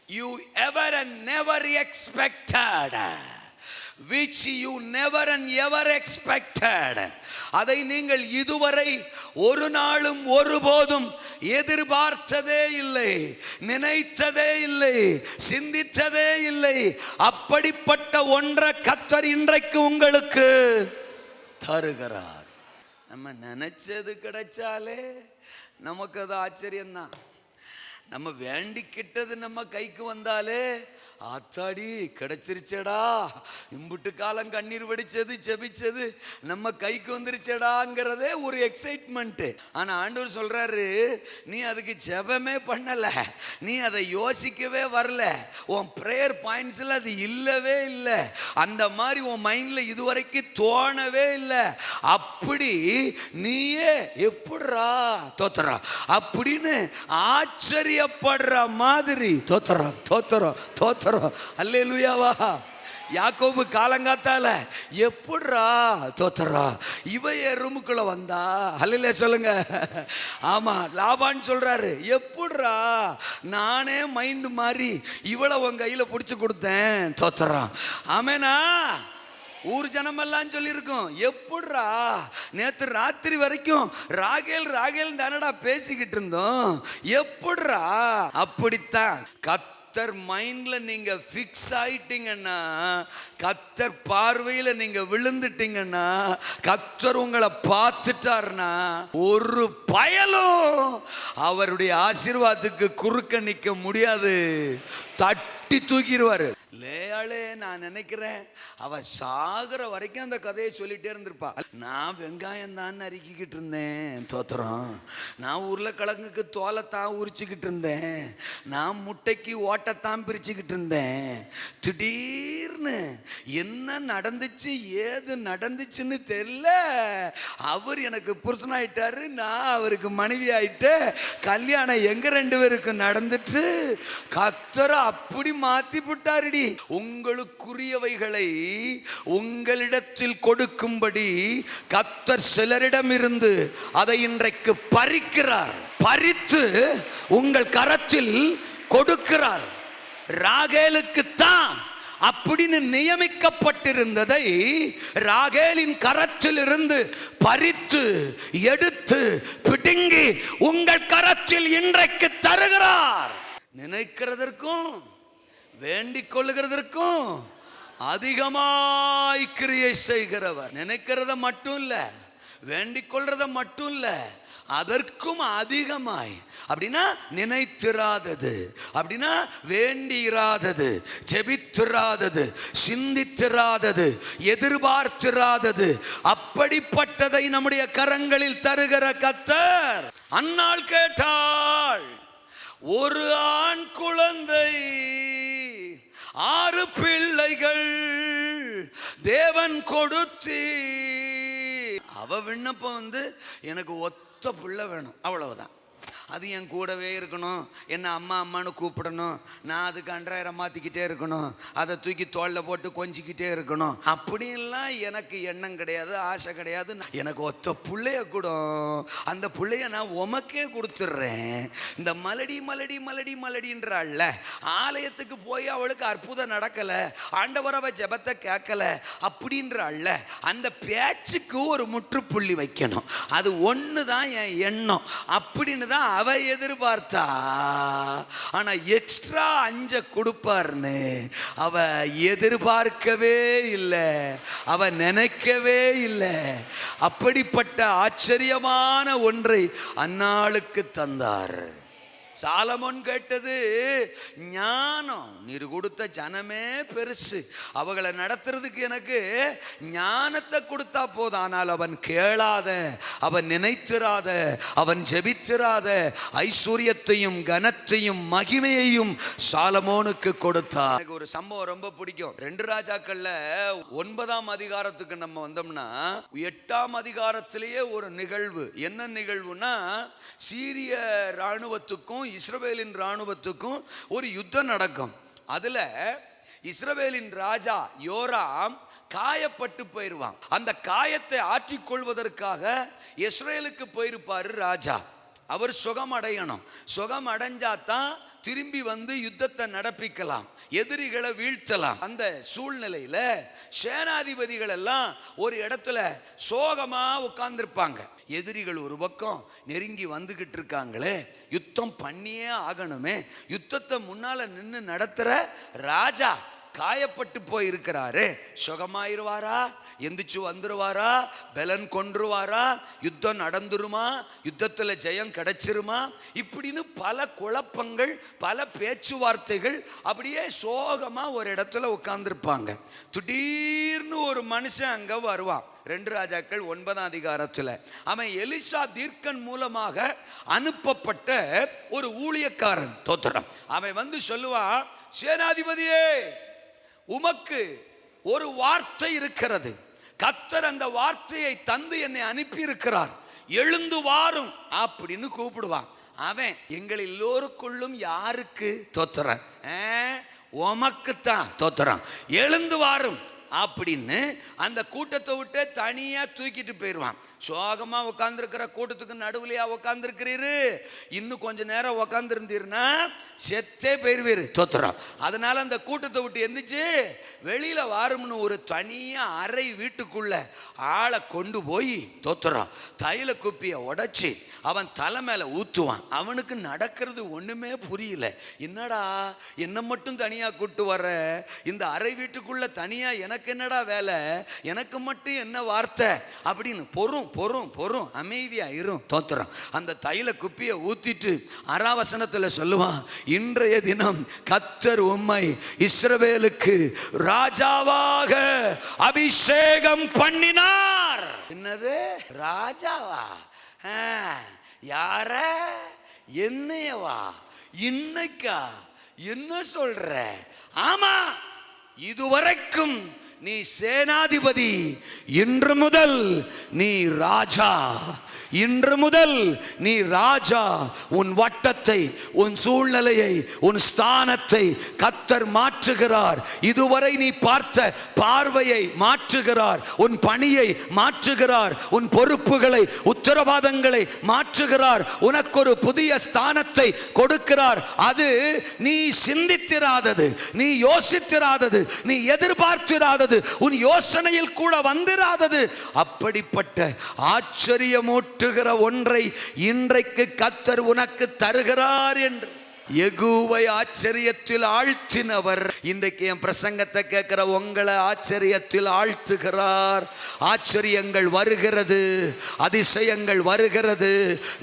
you ever and never expected, which you never and ever expected. அதை நீங்கள் இதுவரை ஒரு நாளும் ஒருபோதும் எதிர்பார்த்ததே இல்லை, நினைத்ததே இல்லை, சிந்தித்ததே இல்லை. அப்படிப்பட்ட ஒன்றை கர்த்தர் இன்றைக்கு உங்களுக்கு தருகிறார். நம்ம நினைச்சது கிடைச்சாலே நமக்கு அது ஆச்சரியம்தான். நம்ம வேண்டிக்கிட்டது நம்ம கைக்கு வந்தாலே ஆத்தாடி கிடைச்சிருச்சேடா, இம்புட்டு காலம் கண்ணீர் வடிச்சது ஜெபிச்சது நம்ம கைக்கு வந்துருச்சேடாங்கிறதே ஒரு எக்ஸைட்மெண்ட். ஆனா ஆண்டவர் சொல்றாரு, நீ அதுக்கு ஜெபமே பண்ணல, நீ அதை யோசிக்கவே வரல, உன் பிரேயர் பாயிண்ட்ஸ்ல அது இல்லவே இல்லை, அந்த மாதிரி உன் மைண்ட்ல இதுவரைக்கும் தோணவே இல்லை. அப்படி நீயே எப்படிரா தோத்துறா அப்படின்னு ஆச்சரியப்படுற மாதிரி தோத்துறோம் தோத்துறோம் தோத்துறோம். அல்லேலூயாவா. யாக்கோபு காலங்காத்தால எப்படிரா தோத்துறா, இவ ரூமுக்குள்ள வந்தா, அல்லேலூயா சொல்லுங்க. ஆமா, லாபான் சொல்றாரு, எப்படிரா நானே மைண்ட் மாறி இவளை உன் கையில பிடிச்சு கொடுத்தேன், தோத்துறான். ஆமேனா. ஊர் ஜனமெல்லாம் சொல்லியிருக்கோம், எப்படிரா நேற்று ராத்திரி வரைக்கும் ராகேல் ராகேல் தானடா பேசிக்கிட்டு இருந்தோம், எப்படிரா. அப்படித்தான் கர்த்தர் மைண்ட்ல நீங்க ஃபிக்ஸ் ஆயிட்டீங்கன்னா, கர்த்தர் பார்வையில நீங்க விழுந்துட்டீங்கன்னா, கர்த்தர் உங்களை பார்த்துட்டார்னா ஒரு பயலும் அவருடைய ஆசீர்வாதத்துக்கு குறுக்க நிற்க முடியாது, தட்டி தூக்கிடுவாரு. லேயாளே நான் நினைக்கிறேன் அவ சாகுற வரைக்கும் அந்த கதையை சொல்லிட்டே இருந்திருப்பா. நான் வெங்காயம் தான் நறுக்கிக்கிட்டு இருந்தேன், தோத்துறோம். நான் உருளைக்கிழங்குக்கு தோலைத்தான் உரிச்சுக்கிட்டு இருந்தேன், நான் முட்டைக்கு ஓட்டத்தான் பிரிச்சுக்கிட்டு இருந்தேன். திடீர்னு என்ன நடந்துச்சு ஏது நடந்துச்சுன்னு தெரியல, அவர் எனக்கு புருஷனாயிட்டாரு, நான் அவருக்கு மனைவி ஆயிட்டேன், கல்யாணம் எங்க ரெண்டு பேருக்கும் நடந்துட்டு கர்த்தர் அப்படி மாத்தி விட்டாருடி. உங்களுக்குரியவைகளை உங்களிடத்தில் கொடுக்கும்படி கர்த்தர் சிலரிடமிருந்து அதை இன்றைக்கு பறிக்கிறார், பறித்து உங்கள் கரத்தில் கொடுக்கிறார். ராகேலுக்கு தான் அப்படின்னு நியமிக்கப்பட்டிருந்ததை ராகேலின் கரத்தில் இருந்து பறித்து எடுத்து பிடுங்கி உங்கள் கரத்தில் இன்றைக்கு தருகிறார். நினைக்கிறதற்கும் வேண்டிக் கொள்ளுகிறதற்கும் அதிகமாய் கிரியை செய்கிறவர். நினைக்கிறத மட்டும் இல்ல, வேண்டிக் கொள்றத மட்டும் இல்ல, அதற்கும் அதிகமாய். அப்படின்னா நினைத்திராதது, அப்படின்னா வேண்டியிராதது, ஜெபித்திராதது, சிந்தித்திராதது, எதிர்பார்த்திராதது, அப்படிப்பட்டதை நம்முடைய கரங்களில் தருகிற கர்த்தர். அன்னாள் கேட்டாள், ஒரு ஆண் குழந்தை, 6 பிள்ளைகள் தேவன் கொடுத்தி. அவ விண்ணப்பம் எனக்கு ஒத்த பிள்ளை வேணும், அவ்வளவுதான். அது என் கூடவே இருக்கணும், என்னை அம்மா அம்மானு கூப்பிடணும், நான் அதுக்கு அன்றாயிரம் மாற்றிக்கிட்டே இருக்கணும், அதை தூக்கி தோளில் போட்டு கொஞ்சிக்கிட்டே இருக்கணும், அப்படின்லாம் எனக்கு எண்ணம் கிடையாது, ஆசை கிடையாது. எனக்கு ஒத்த பிள்ளைய கூட, அந்த பிள்ளைய நான் உமக்கே கொடுத்துட்றேன். இந்த மலடி மலடி மலடி மலடின்றாள்ல, ஆலயத்துக்கு போய் அவளுக்கு அற்புதம் நடக்கலை, ஆண்டவர் அவ ஜெபத்தை கேட்கல அப்படின்றாள்ல, அந்த பேச்சுக்கு ஒரு முற்றுப்புள்ளி வைக்கணும். அது ஒன்று தான் என் எண்ணம் அப்படின்னு தான் அவ எதிர்பார்த்தா. ஆனா எக்ஸ்ட்ரா 5 கொடுப்பார்னு அவ எதிர்பார்க்கவே இல்லை, அவ நினைக்கவே இல்லை. அப்படிப்பட்ட ஆச்சரியமான ஒன்றை அன்னாளுக்கு தந்தார். சாலமோன் கேட்டது ஞானம். நீர் கொடுத்த ஜனமே பெருசு, அவங்களை நடத்துறதுக்கு எனக்கு ஞானத்தை கொடுத்தா போதும். ஆனால் அவன் கேளாத, அவன் நினைத்திராத, அவன் ஜெபித்திராத ஐஸ்வர்யத்தையும் கனத்தையும் மகிமையையும் சாலமோனுக்கு கொடுத்தார். எனக்கு ஒரு சம்பவம் ரொம்ப பிடிக்கும். 2 ராஜாக்கள்ல 9ஆம் அதிகாரத்துக்கு நம்ம வந்தோம்னா 8ஆம் அதிகாரத்திலேயே ஒரு நிகழ்வு. என்ன நிகழ்வுனா, சீரிய ராணுவத்துக்கும் இஸ்ரவேலின் ராணுவத்துக்கும் ஒரு யுத்தம் நடக்கும். அதுல இஸ்ரவேலின் ராஜா யோராம் காயப்பட்டு போயிருவான். அந்த காயத்தை ஆற்றிக்கொள்வதற்காக இஸ்ரேலுக்கு போயிருப்பாரு ராஜா. அவர் சுகம் அடையணும். சுகம் அடைஞ்சாதான் திரும்பி வந்து யுத்தத்தை நடப்பிக்கலாம், எதிரிகளை வீழ்த்தலாம். அந்த சூழ்நிலையில சேனாதிபதிகள் எல்லாம் ஒரு இடத்துல சோகமா உட்கார்ந்துருப்பாங்க. எதிரிகள் ஒரு பக்கம் நெருங்கி வந்துகிட்டு இருக்காங்களே, யுத்தம் பண்ணியே ஆகணுமே. யுத்தத்தை முன்னால நின்று நடத்துற ராஜா காயப்பட்டு போயிருக்கிறாரு. சுகமாயிருவாரா? எந்திரிச்சு வந்துருவாரா? பலன் கொன்றுவாரா? யுத்தம் நடந்துருமா? யுத்தத்தில் ஜெயம் கிடைச்சிருமா? இப்படின்னு பல குழப்பங்கள், பல பேச்சுவார்த்தைகள். அப்படியே சோகமா ஒரு இடத்துல உட்கார்ந்துருப்பாங்க. திடீர்னு ஒரு மனுஷன் அங்க வருவான். 2 ராஜாக்கள் 9ஆம் அதிகாரத்தில் அவன் எலிசா தீர்க்கன் மூலமாக அனுப்பப்பட்ட ஒரு ஊழியக்காரன். தோத்திரம். அவன் வந்து சொல்லுவான், சேனாதிபதியே, உமக்கு ஒரு வார்த்தை இருக்கிறது. கர்த்தர் அந்த வார்த்தையை தந்து என்னை அனுப்பி இருக்கிறார், எழுந்து வாரும் அப்படின்னு கூப்பிடுவான். அவன் எங்கள் எல்லோருக்குள்ளும் யாருக்கு? தோத்துறான். உமக்குத்தான். தோத்துறான். எழுந்து வாரும் அப்படின்னு அந்த கூட்டத்தை விட்டு தனியா தூக்கிட்டு போயிடுவான். சோகமா உட்கார்ந்துருக்கிற கூட்டத்துக்கு நடுவுலையா உட்கார்ந்துருக்கிறீரு? இன்னும் கொஞ்ச நேரம் உட்கார்ந்துருந்தீர்னா செத்தே போயிருவீரு. தோத்துறோம். அதனால அந்த கூட்டத்தை விட்டு எந்திரிச்சு வெளியில வாரும்னு ஒரு தனியா அறை வீட்டுக்குள்ள ஆளை கொண்டு போய் தோத்துறோம் தைல குப்பியை உடைச்சி அவன் தலை மேல ஊத்துவான். அவனுக்கு நடக்கிறது ஒண்ணுமே புரியல. என்னடா என்ன மட்டும் தனியா கூட்டு வர்ற? இந்த அறை வீட்டுக்குள்ள தனியா எனக்கு என்னடா வேலை? எனக்கு மட்டும் என்ன வார்த்தை அப்படின்னு பொறும் பொறும் பொறும் அமைதியா இரும். தோத்துறான். அந்த தைல குப்பியை ஊத்திட்டு 6ஆம் வசனத்துல சொல்லுவான், இன்றைய தினம் கர்த்தர் உம்மை இஸ்ரவேலுக்கு ராஜாவாக அபிஷேகம் பண்ணினார். என்னது ராஜாவா? யார? என்னையவா? இன்னைக்கா? என்ன சொல்ற? ஆமா, இதுவரைக்கும் நீ சேனாதிபதி, இன்று முதல் நீ ராஜா. இன்று முதல் நீ ராஜா. உன் வட்டத்தை, உன் சூழ்நிலையை, உன் ஸ்தானத்தை கர்த்தர் மாற்றுகிறார். இதுவரை நீ பார்த்த பார்வையை மாற்றுகிறார். உன் பணியை மாற்றுகிறார். உன் பொறுப்புகளை, உத்தரவாதங்களை மாற்றுகிறார். உனக்கு ஒரு புதிய ஸ்தானத்தை கொடுக்கிறார். அது நீ சிந்தித்திராதது, நீ யோசித்திராதது, நீ எதிர்பார்த்திராதது, உன் யோசனையில் கூட வந்திராதது. அப்படிப்பட்ட ஆச்சரியமூட்ட ஒன்றை இன்றைக்கு கர்த்தர் உனக்கு தருகிறார் என்று யெகூவை ஆச்சரியத்தில் ஆழ்த்தினவர் இன்றைக்கு என் பிரசங்கத்தை கேட்கிற உங்களை ஆச்சரியத்தில் ஆழ்த்துகிறார். ஆச்சரியங்கள் வருகிறது, அதிசயங்கள் வருகிறது,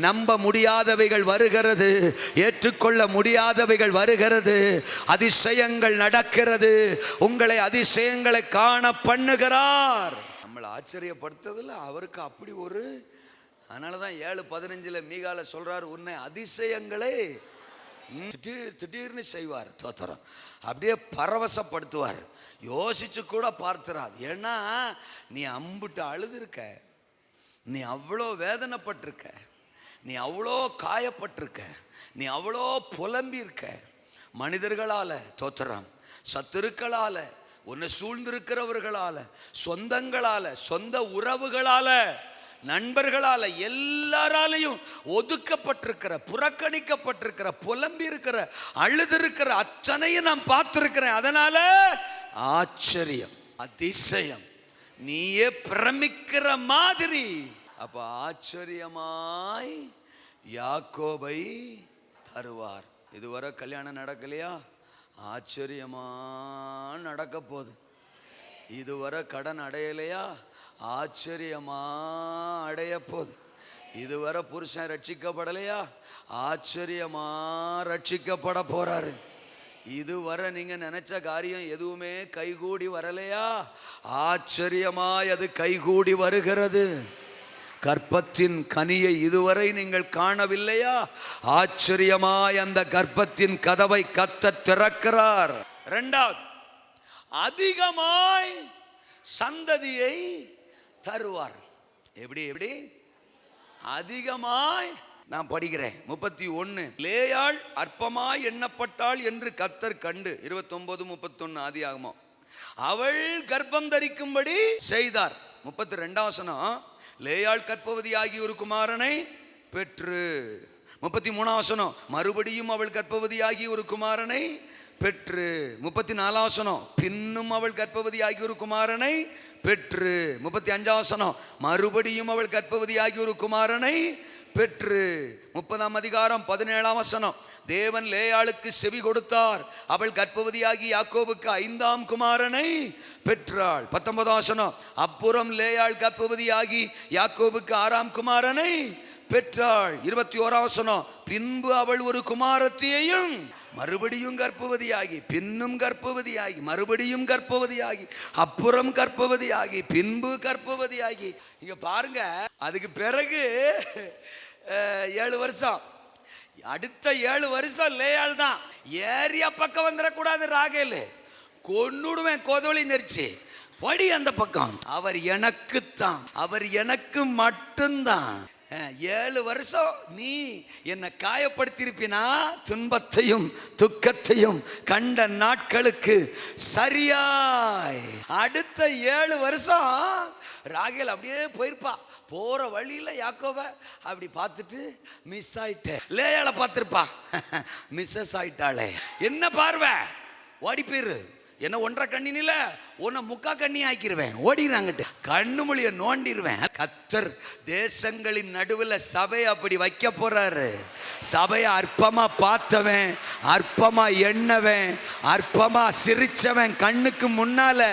நம்ப முடியாதவைகள் வருகிறது, ஏற்றுக்கொள்ள முடியாதவைகள் வருகிறது. அதிசயங்கள் நடக்கிறது. உங்களை அதிசயங்களை காண பண்ணுகிறார். நம்மளை ஆச்சரியப்படுத்துறதுல அவருக்கு அப்படி ஒரு, அதனாலதான் 7:15 மீகால சொல்றாரு, உன்னை அதிசயங்களே திடீர்னு செய்வார். தோத்திரம். அப்படியே பரவசப்படுத்துவார். யோசிச்சு கூட பார்த்துறாது. ஏன்னா நீ அம்புட்டு அழுதுருக்க, நீ அவ்வளோ வேதனைப்பட்டிருக்க, நீ அவ்வளோ காயப்பட்டிருக்க, நீ அவ்வளோ புலம்பி இருக்க. மனிதர்களால தோத்திரம், சத்துருக்களால, உன்னை சூழ்ந்திருக்கிறவர்களால, சொந்தங்களால, சொந்த உறவுகளால, நண்பர்களால, எல்லாராலையும் ஒதுக்கப்பட்டிருக்கிற, புறக்கணிக்கப்பட்டிருக்கிற, புலம்பி இருக்கிற, அழுதிருக்கிற அத்தனையும் நான் பார்த்திருக்கிறேன். அதனால ஆச்சரியம், அதிசயம், நீயே பிரமிக்கிற மாதிரி. அப்ப ஆச்சரியமாய் யாக்கோபை தருவார். இதுவரை கல்யாணம் நடக்கலையா? ஆச்சரியமா நடக்க போகுது. இதுவரை கடன் அடையலையா? ஆச்சரியமா அடைய போகுது. இதுவரை புருஷன் ரட்சிக்கப்படலையா? ஆச்சரியமா ரட்சிக்கப்பட போறாரு. இதுவரை நீங்க நினைச்ச காரியம் எதுவுமே கைகூடி வரலையா? ஆச்சரியமாய் அது கைகூடி வருகிறது. கர்ப்பத்தின் கனியை இதுவரை நீங்கள் காணவில்லையா? ஆச்சரியமாய் அந்த கர்ப்பத்தின் கதவை கர்த்தர் திறக்கிறார். இரண்டாவது, அதிகமாய் சந்ததியை தருவார். எப்படி எப்படி? அதிகமாய். நான் படிக்கிறேன் 31. லேயாள் அற்பமாய் எண்ணப்பட்டாள் என்று கர்த்தர் கண்டு, 29-31 ஆதியாகமம், அவள் கர்ப்பம் தரிக்கும்படி செய்தார். 32 வசனம், லேயாள் கர்ப்பவதியாகி ஒரு குமாரனை பெற்று. 33 வசனம், மறுபடியும் அவள் கர்ப்பவதியாகி ஒரு குமாரனை பெற்று. 34 வசனம், பின்னும் அவள் கர்ப்பவதியாகி ஒரு குமாரனை பெற்று. 35 வசனம், மறுபடியும் அவள் கர்ப்பவதியாகி ஒரு குமாரனை பெற்று. 30ஆம் அதிகாரம் 17ஆம் வசனம், தேவன் லேயாளுக்கு செவி கொடுத்தார், அவள் கர்ப்பவதியாகி யாக்கோபுக்கு 5ஆம் குமாரனை பெற்றாள். 19ஆம் வசனம், அப்புறம் லேயாள் கர்ப்பவதியாகி யாக்கோபுக்கு 6ஆம் குமாரனை பெற்றாள். 21ஆம் வசனம், பின்பு அவள் ஒரு குமாரத்தியையும், மறுபடியும் கர்ப்பவதியாகி, பின்னும் கர்ப்பவதியாகி, மறுபடியும் கர்ப்பவதியாகி, அப்புறம் கர்ப்பவதியாகி, பின்பு கர்ப்பவதியாகி. இங்க பாருங்க, அதுக்கு பிறகு 7 வருஷம், அடுத்த 7 வருஷம் லேயாள் தான். ஏரியா பக்கம் வந்துடக்கூடாது ராகேல், கொன்னுடுவேன் கோதோலி நெரிச்சு, படி அந்த பக்கம். அவர் எனக்குத்தான், அவர் எனக்கு மட்டும்தான். 7 வருஷம் நீ என்னை காயப்படுத்தியிருப்பினா, துன்பத்தையும் துக்கத்தையும் கண்ட நாட்களுக்கு சரியாய் அடுத்த 7 வருஷம் ராகேல் அப்படியே போயிருப்பா. போற வழியில யாக்கோப அப்படி பார்த்துட்டு மிஸ் ஆயிட்ட. லேயாளை பார்த்திருப்பா, மிஸ்ஸஸ் ஆயிட்டாளே. என்ன பார்வை, ஓடி போயிரு, என்ன 1.5 கண்ணினில உன்னை 3/4 கண்ணி ஆக்கிடுவேன், ஓடிறாங்கிட்டு கண்ணு மொழிய நோண்டிடுவேன். கர்த்தர் தேசங்களின் நடுவில் சபை அப்படி வைக்க போறாரு. சபையை அற்பமா பார்த்தவன், அற்பமா எண்ணவன், அற்பமா சிரிச்சவன் கண்ணுக்கு முன்னால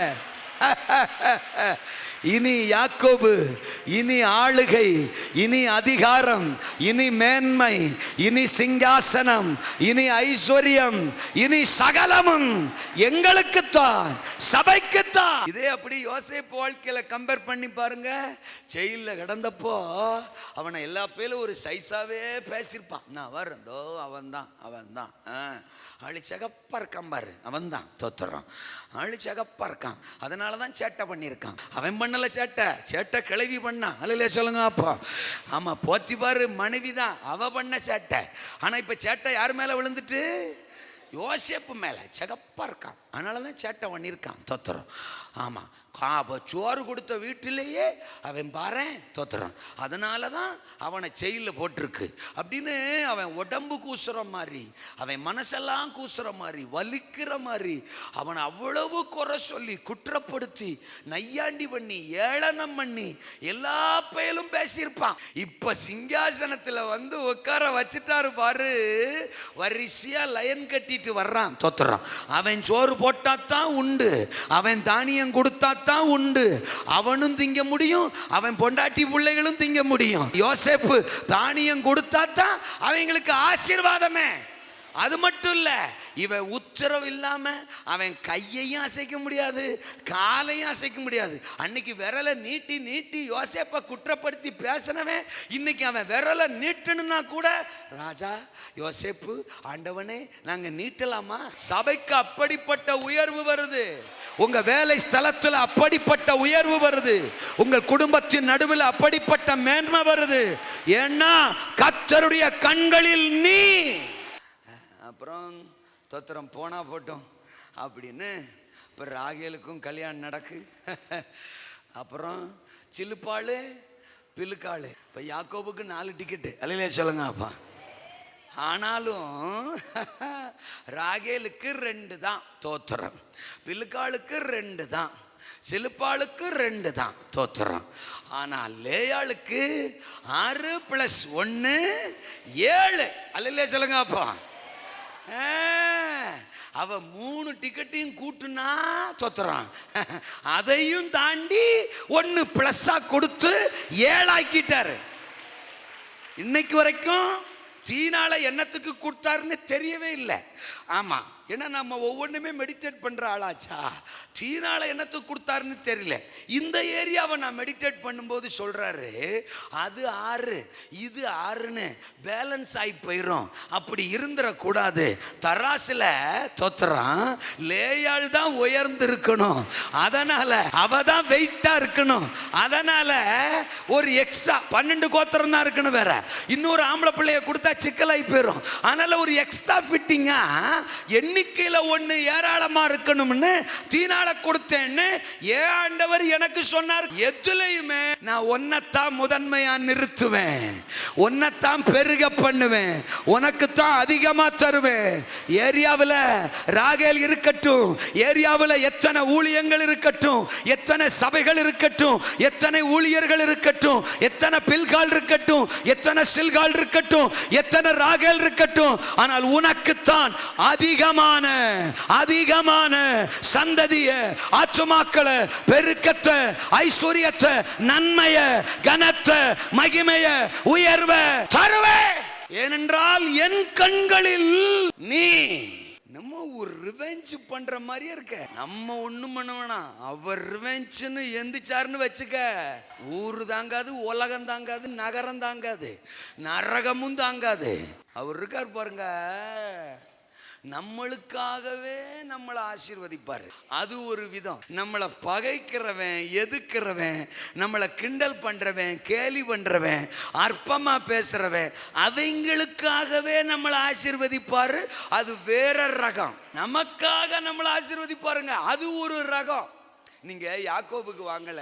இனி யாக்கோபு, இனி ஆளுகை, இனி அதிகாரம், இனி மேன்மை, இனி சிங்காசனம், இனி ஐஸ்வர்யம், இனி சகலமும் எங்களுக்குத்தான், சபைக்குத்தான். இதே அப்படி யோசேப்பு வாழ்க்கையில கம்பேர் பண்ணி பாருங்க. ஜெயில கிடந்தப்போ அவனை எல்லா பேரும் ஒரு சைஸாவே பேசியிருப்பான். நான் வரந்தோ அவன் தான், அவன் தான் ஆளு சகப்பா இருக்கான் பாரு, அவன் தான் தோத்துறான். ஆளு சகப்பா இருக்கான், அதனாலதான் சேட்டை பண்ணியிருக்கான். அவன் பண்ணல சேட்டை, சேட்டை கிளவி பண்ணான். அல்ல சொல்லுங்க அப்பா. ஆமா, போத்தி பாரு மனைவி தான் அவ பண்ண சேட்டை. ஆனா இப்ப சேட்டை யார் மேல விழுந்துட்டு? யோசேப்பு மேல. சகப்பா இருக்கான், அதனாலதான் சேட்டை பண்ணியிருக்கான். தோத்துறோம். ஆமா, சோறு கொடுத்த வீட்டிலேயே அவன் பாரேன் தோத்துறான். அதனால தான் அவனை ஜெயிலில் போட்டிருக்கு. அப்படின்னு அவன் உடம்பு கூசுற மாதிரி, அவன் மனசெல்லாம் கூசுற மாதிரி, வலிக்கிற மாதிரி அவனை அவ்வளவு குறை சொல்லி, குற்றப்படுத்தி, நையாண்டி பண்ணி, ஏளனம் பண்ணி எல்லா பேரும் பேசியிருப்பான். இப்ப சிங்காசனத்தில் வந்து உட்கார வச்சுட்டாரு பாரு. வரிசையா லைன் கட்டிட்டு வர்றான். தோத்துறான். அவன் சோறு போட்டாத்தான் உண்டு, அவன் தானியம் கொடுத்தா தான் உண்டு. அவனும் திங்க முடியும், அவன் பொண்டாட்டி பிள்ளைகளும் திங்க முடியும். யோசேப்பு தானியம் கொடுத்தா தான் அவங்களுக்கு ஆசீர்வாதமே. அது மட்டும் இல்ல, இவன் உத்தரவு இல்லாம அவன் கையையும் அசைக்க முடியாது, காலையும் அசைக்க முடியாது. அன்னைக்கு விரலை நீட்டி நீட்டி யோசேப்பை குற்றப்படுத்தி பேசினவன் இன்னைக்கு அவன் விரலை நீட்டணும்னா கூட, ராஜா யோசேப்பு, ஆண்டவனே நாங்க நீட்டலாமா? சபைக்கு அப்படிப்பட்ட உயர்வு வருது, உங்க வேலை ஸ்தலத்தில் அப்படிப்பட்ட உயர்வு வருது, உங்கள் குடும்பத்தின் நடுவில் அப்படிப்பட்ட மேன்மை வருது. ஏன்னா கர்த்தருடைய கண்களில் நீ. அப்புறம் தோத்திரம் போனா போட்டோம் அப்படின்னு இப்போ ராகேலுக்கும் கல்யாணம் நடக்கு. அப்புறம் சிலுப்பாள் பிலுக்காள். இப்போ யாக்கோபுக்கு 4 டிக்கெட்டு. அல்லையா சொல்லுங்க அப்பா. ஆனாலும் ராகேலுக்கு 2 தான் தோத்திரம், பிலுக்காளுக்கு 2 தான், சிலுப்பாளுக்கு 2 தான் தோத்திரம். ஆனால் லேயாளுக்கு 6 + 1 7. அல்லையா சொல்லுங்க அப்பா. அவ 3 டிக்கெட்டையும் கூட்டுனா தோத்துறான். அதையும் தாண்டி 1 ப்ளஸ்ஸா கொடுத்து 7 ஆக்கிட்டாரு. இன்னைக்கு வரைக்கும் தீனால என்னத்துக்கு கொடுத்தாருன்னு தெரியவே இல்லை. ஆமா, ஏன்னா நம்ம ஒவ்வொன்றுமே மெடிடேட் பண்ற ஆளாச்சா. தீனால என்னத்துக்கு கொடுத்தாருன்னு தெரியல. இந்த ஏரியாவை நான் மெடிடேட் பண்ணும்போது சொல்றாரு, அது 6 இது 6ன்னு பேலன்ஸ் ஆகி போயிடும். அப்படி இருந்துடக்கூடாது. தராசுல தோத்துறான், லேயாள் தான் உயர்ந்து இருக்கணும், அதனால அவ தான் வெயிட்டா இருக்கணும். அதனால ஒரு எக்ஸ்ட்ரா 12 கோத்திரம் தான் இருக்கணும். வேற இன்னொரு ஆம்பளை பிள்ளைய கொடுத்தா சிக்கலாகி போயிடும். அதனால ஒரு எக்ஸ்ட்ரா ஃபிட்டிங்கா எண்ணிக்கையில ஒண்ணு ஏராளமா இருக்கணும்னு தீனால கொடுத்தேன்னு ஆண்டவர் எனக்கு சொன்னார். எதுலையுமே நான் ஒன்னத்தான் முதன்மையா நிறுத்துவேன், ஒன்னத்தான் பெருக பண்ணுவேன், உனக்கு தான் அதிகமா தருவேன். ஏரியாவில் ராகேல் இருக்கட்டும், ஏரியாவில் எத்தனை ஊழியங்கள் இருக்கட்டும், எத்தனை சபைகள் இருக்கட்டும், எத்தனை ஊழியர்கள் இருக்கட்டும், எத்தனை பில்கால் இருக்கட்டும், எத்தனை சில்கால் இருக்கட்டும், எத்தனை ராகேல் இருக்கட்டும், ஆனால் உனக்குத்தான் அதிகமான சந்ததிய, ஆத்துமாக்களை, பெருக்கத்தை, ஐஸ்வர்யத்தை, நன்மைய, கனத்தை, மகிமைய, உயர்வ தருவே. ஏனென்றால் என் கண்களில் நீ. நம்ம ஒரு ரிவெஞ்ச் பண்ற மாதிரியே இருக்க. நம்ம ஒண்ணும் பண்ண வேணாம், அவர் ரிவெஞ்ச்னு எந்திச்சாருன்னு வச்சுக்க, ஊரு தாங்காது, உலகம் தாங்காது, நகரம் தாங்காது, நரகமும் தாங்காது. அவர் இருக்கார் பாருங்க, நம்மளுக்காகவே நம்மளை ஆசீர்வதிப்பாரு. அது ஒரு விதம். நம்மளை பகைக்கிறவன், எதுக்கிறவன், நம்மளை கிண்டல் பண்றவன், கேலி பண்றவன், அற்பமா பேசுறவன், அவங்களுக்காகவே நம்மளை ஆசீர்வதிப்பாரு. அது வேற ரகம். நமக்காக நம்மளை ஆசீர்வதிப்பாருங்க, அது ஒரு ரகம். நீங்க யாக்கோபுக்கு வாங்கல,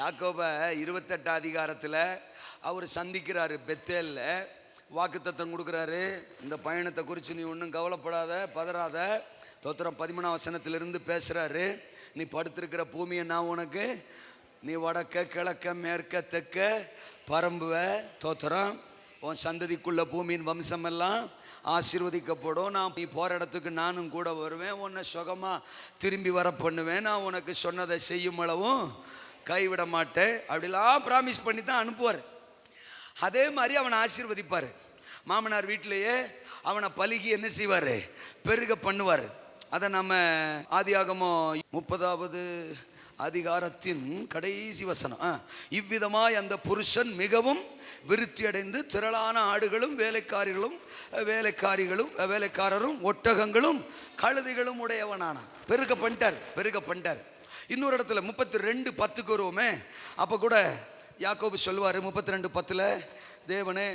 யாக்கோப 28 அதிகாரத்துல அவர் சந்திக்கிறாரு. பெத்தேல்ல வாக்குத்தத்தம் கொடுக்குறாரு. இந்த பயணத்தை குறித்து நீ ஒன்றும் கவலைப்படாத, பதறாத. தோத்திரம் 13ஆம் வசனத்திலிருந்து பேசுகிறாரு. நீ படுத்திருக்கிற பூமியை நான் உனக்கு, நீ வடக்க கிழக்க மேற்க தெற்க பரம்புவ. தோத்திரம் உன் சந்ததிக்குள்ள பூமியின் வம்சம் எல்லாம் ஆசீர்வதிக்கப்படும். நான் நீ போகிற இடத்துக்கு நானும் கூட வருவேன், உன்னை சுகமாக திரும்பி வர பண்ணுவேன், நான் உனக்கு சொன்னதை செய்யும் அளவும் கைவிட மாட்டேன். அப்படிலாம் ப்ராமிஸ் பண்ணி தான் அனுப்புவார். அதே மாதிரி அவனை ஆசீர்வதிப்பார். மாமனார் வீட்டிலேயே அவனை பலுகி என்ன செய்வார், பெருக பண்ணுவார். அதை நம்ம ஆதியாகமம் 30வது அதிகாரத்தின் கடைசி வசனம். இவ்விதமாய் அந்த புருஷன் மிகவும் விருத்தி அடைந்து திரளான ஆடுகளும் வேலைக்காரரும் ஒட்டகங்களும் கழுதைகளும் உடையவனானான். பெருக பண்ணிட்டார். இன்னொரு இடத்துல 32:10 வருவோமே, அப்போ கூட யாக்கோபு சொல்வார் 32:10, தேவனே,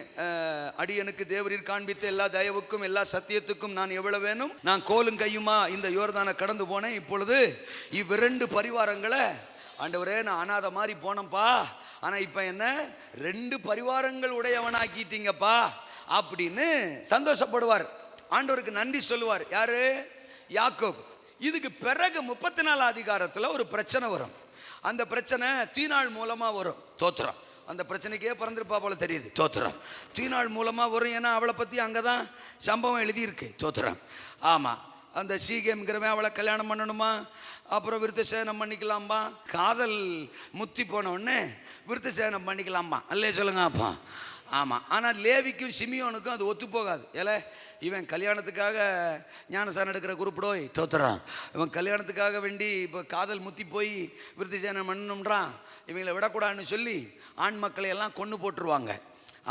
அடியனுக்கு தேவரீர் காண்பித்த எல்லா தயவுக்கும் எல்லா சத்தியத்துக்கும் நான் எவ்வளவு வேணும், நான் கோலும் கையுமா இந்த யோர்தானை கடந்து போனேன். இப்பொழுது இவ்விரண்டு பரிவாரங்களை ஆண்டவரே நான் அனாதை மாதிரி போனேன்ப்பா, ஆனால் இப்போ என்ன 2 பரிவாரங்கள் உடையவனாக்கிட்டீங்கப்பா அப்படின்னு சந்தோஷப்படுவார். ஆண்டவருக்கு நன்றி சொல்லுவார். யாரு? யாக்கோபு. இதுக்கு பிறகு 34 அதிகாரத்தில் ஒரு பிரச்சனை வரும். அந்த பிரச்சனை தீனாள் மூலமாக வரும். தோத்திரம் அந்த பிரச்சனைக்கே பிறந்திருப்பா போல தெரியுது. தோத்திரம் தீனாள் மூலமாக வரும். ஏன்னா அவளை பற்றி அங்கே தான் சம்பவம் எழுதியிருக்கு. தோத்திரம் ஆமாம். அந்த சீகேம்ங்கிறவன் அவளை கல்யாணம் பண்ணணுமா, அப்புறம் விருத்த சேதனம் பண்ணிக்கலாம்பா. காதல் முத்தி போன உடனே விருத்த சேதனம் பண்ணிக்கலாம்பா. அல்லே சொல்லுங்க அப்பா. ஆமாம். ஆனால் லேவிக்கும் சிமியோனுக்கும் அது ஒத்து போகாது. ஏல இவன் கல்யாணத்துக்காக ஞானசானம் எடுக்கிற குறிப்பிடோய். தோத்துறான். இவன் கல்யாணத்துக்காக வேண்டி இப்போ காதல் முத்தி போய் விருத்திசேனம் பண்ணணும்ன்றான். இவங்களை விடக்கூடாதுன்னு சொல்லி ஆண் மக்களை எல்லாம் கொன்று போட்டுருவாங்க.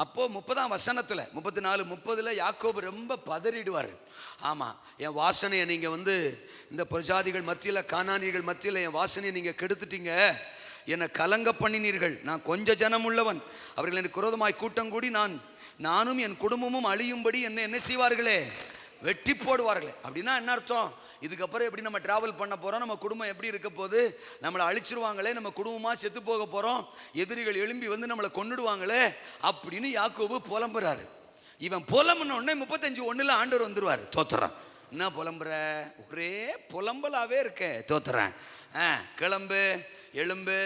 அப்போது 30ஆம் வசனத்தில் 34:30 யாக்கோபு ரொம்ப பதறிடுவார். ஆமாம், என் வாசனையை நீங்கள் இந்த பிரஜாதிகள் மத்தியில், கானானியர்கள் மத்தியில் என் வாசனையை நீங்கள் கெடுத்துட்டீங்க, என்னை கலங்க பண்ணினீர்கள். நான் கொஞ்ச ஜனம் உள்ளவன், அவர்கள் எனக்கு விரோதமாய் கூட்டம் கூடி நானும் என் குடும்பமும் அழியும்படி என்ன செய்வார்களே, வெட்டி போடுவார்களே. அப்படின்னா என்ன அர்த்தம்? இதுக்கப்புறம் எப்படி நம்ம டிராவல் பண்ண போகிறோம், நம்ம குடும்பம் எப்படி இருக்க போகுது, நம்மளை அழிச்சிருவாங்களே, நம்ம குடும்பமாக செத்து போக போகிறோம், எதிரிகள் எழும்பி நம்மளை கொன்னுடுவாங்களே அப்படின்னு யாக்கோபு புலம்புறாரு. இவன் புலம்புன உடனே 35:1 ஆண்டவர் வந்துடுவார். தோத்துறான். என்ன புலம்புற? ஒரே புலம்பலாவே இருக்க. தோத்துறேன். கிளம்பு, எழும்பு,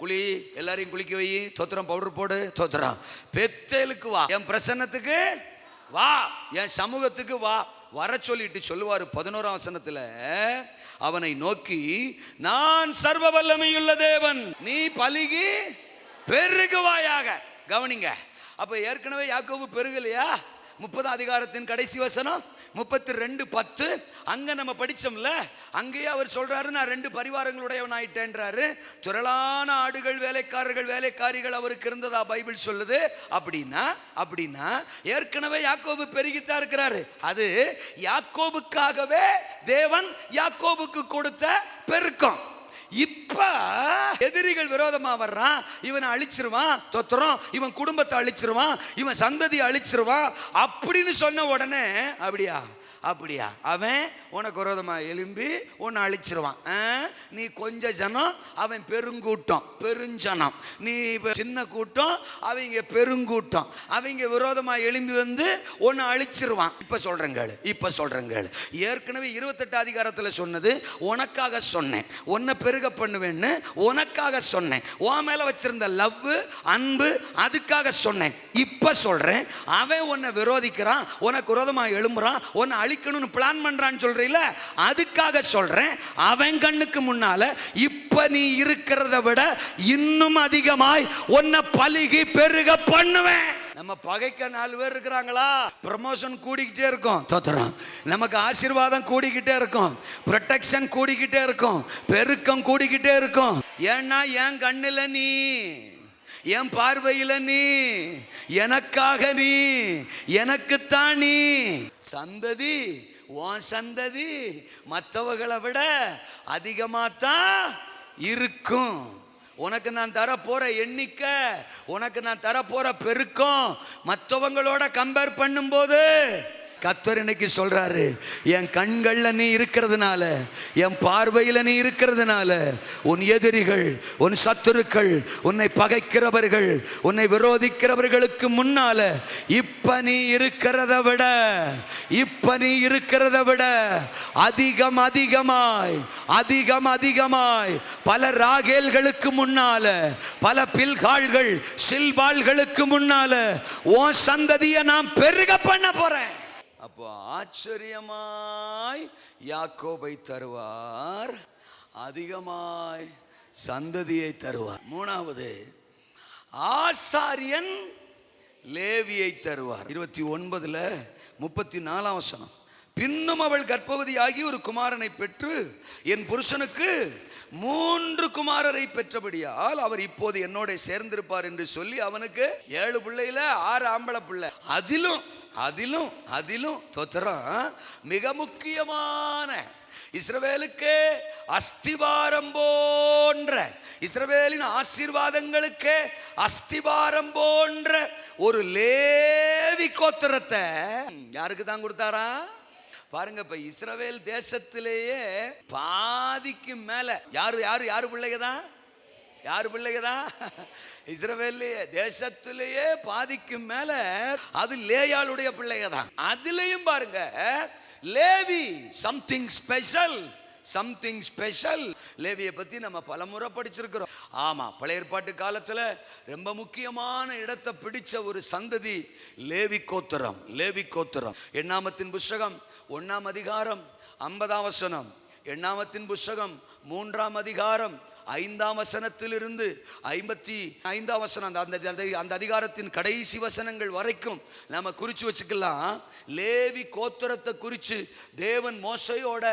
குளி, எல்லாரையும் குளிக்க வை, தோத்திரம் பவுடர் போடு. தோத்துறான். பெத்தேலுக்கு வா, என் பிரசன்னத்துக்கு வா, என் சமூகத்துக்கு வா. வர சொல்லிட்டு சொல்லுவார் 11ஆம் வசனத்துல, அவனை நோக்கி, நான் சர்வ வல்லமையுள்ள தேவன், நீ பலுகி பெருகுவாயாக. கவனிங்க, அப்ப ஏற்கனவே யாக்கோபு பெருகலையா? 30 அதிகாரத்தின் கடைசி வசனம் 32:10 அங்க நம்ம படிச்சோம்ல. அங்கேயே அவர் சொல்றாரு, நான் 2 பரிவாரங்களுடையவன் ஆயிட்டேன்றாரு. திரளான ஆடுகள், வேலைக்காரர்கள், வேலைக்காரிகள் அவருக்கு இருந்ததா பைபிள் சொல்லுது. அப்படின்னா ஏற்கனவே யாக்கோபு பெருகித்தான் இருக்கிறாரு. அது யாக்கோபுக்காகவே தேவன் யாக்கோபுக்கு கொடுத்த பெருக்கம். இப்ப எதிரிகள் விரோதமா வர்றான், இவனை அழிச்சிருவான், தொத்துறோம், இவன் குடும்பத்தை அழிச்சிருவான், இவன் சந்ததியை அழிச்சிருவான் அப்படின்னு சொன்ன உடனே அப்படியா அவன் உனக்கு விரோதமா எழும்பி உன்னை அழிச்சிருவான். நீ கொஞ்ச ஜனம், அவன் பெருங்கூட்டம், பெருஞ்சனம். நீ சின்ன கூட்டம், அவங்க பெருங்கூட்டம். அவங்க விரோதமா எழும்பி வந்து உன்னை அழிச்சிருவான். இப்ப சொல்றேங்க. ஏற்கனவே 28 அதிகாரத்தில் சொன்னது உனக்காக சொன்னேன், உன்னை பெருக பண்ணுவேன்னு உனக்காக சொன்னேன். உன் மேல வச்சிருந்த லவ், அன்பு, அதுக்காக சொன்னேன். இப்ப சொல்றேன், அவன் உன்னை விரோதிக்கிறான், உனக்கு விரோதமா எழும்புறான், உன்னை அழிக்கணும்னு பிளான் பண்றான்னு சொல்றீல, அதுக்காக சொல்றேன். அவன் கண்ணுக்கு முன்னால இப்ப நீ இருக்கிறத விட இன்னும் அதிகமாய் உன்னை பலுகி பெருக பண்ணுவேன். நம்ம பகைக்க 4 பேர் இருக்கிறாங்களா, ப்ரமோஷன் கூடிக்கிட்டே இருக்கும், தோத்துறோம். நமக்கு ஆசீர்வாதம் கூடிக்கிட்டே இருக்கும், ப்ரொடெக்ஷன் கூடிக்கிட்டே இருக்கும், பெருக்கம் கூடிக்கிட்டே இருக்கும். ஏன்னா என் கண்ணுல நீ, என் பார்வையில நீ, எனக்காக நீ, எனக்குத்தான் நீ. சந்ததி, உன் சந்ததி மற்றவர்களை விட அதிகமாத்தான் இருக்கும். உனக்கு நான் தர போற எண்ணிக்கை, உனக்கு நான் தர போற பெருக்கம் மற்றவங்களோட கம்பேர் பண்ணும்போது கர்த்தர் இன்னைக்கு சொல்றாரு, என் கண்கள்ல நீ இருக்கிறதுனால, என் பார்வையில நீ இருக்கிறதுனால, உன் எதிரிகள், உன் சத்துருக்கள், உன்னை பகைக்கிறவர்கள், உன்னை விரோதிக்கிறவர்களுக்கு முன்னால இப்ப நீ இருக்கிறத விட அதிகமாய் பல ராகேல்களுக்கு முன்னால, பல பில்கால்கள், சில்பால்களுக்கு முன்னால உன் சந்ததியை நான் பெருக பண்ண போறேன். அப்போ ஆச்சரியமாய் யாக்கோபை தருவார், அதிகமாய் சந்ததியை தருவார். 3வது, ஆசாரியன் லேவியை தருவார். 29:34 வசனம். பின்னும் அவள் கர்ப்பவதியாகி ஒரு குமாரனை பெற்று என் புருஷனுக்கு 3 குமாரரை பெற்றபடியால் அவர் இப்போது என்னோட சேர்ந்திருப்பார் என்று சொல்லி அவனுக்கு 7 பிள்ளையில 6 ஆம்பளை பிள்ளை. அதிலும் தோத்திரம் மிக முக்கியமான, இஸ்ரவேலுக்கு அஸ்திவாரம் போன்ற, இஸ்ரவேலின் ஆசீர்வாதங்களுக்கு அஸ்திவாரம் போன்ற ஒரு லேவி கோத்திரத்தை யாருக்கு தான் கொடுத்தாரா? பாருங்க, இப்ப இஸ்ரவேல் தேசத்திலேயே பாதிக்கு மேல யாரு பிள்ளைகதான்? இஸ்ரவேல் தேசத்திலேயே பாதிக்கு மேல அது லேயாளுடைய பிள்ளைக தான். அதுலயும் பாருங்க, லேவி சம்திங் ஸ்பெஷல். லேவியை பத்தி நம்ம பலமுறை படிச்சிருக்கிறோம். ஆமா, பழைய ஏற்பாட்டு காலத்துல ரொம்ப முக்கியமான இடத்தை பிடிச்ச ஒரு சந்ததி லேவி கோத்திரம். எண்ணாமத்தின் புஸ்தகம் 1ஆம் அதிகாரம் 50ஆம் வசனம், எண்ணாமத்தின் புஸ்தகம் 3ஆம் அதிகாரம் 5ஆம் வசனத்திலிருந்து 55ஆம் வசனம், அந்த அதிகாரத்தின் கடைசி வசனங்கள் வரைக்கும் நாம குறிச்சு வச்சுக்கலாம். லேவி கோத்திரத்தை குறித்து தேவன் மோசையோட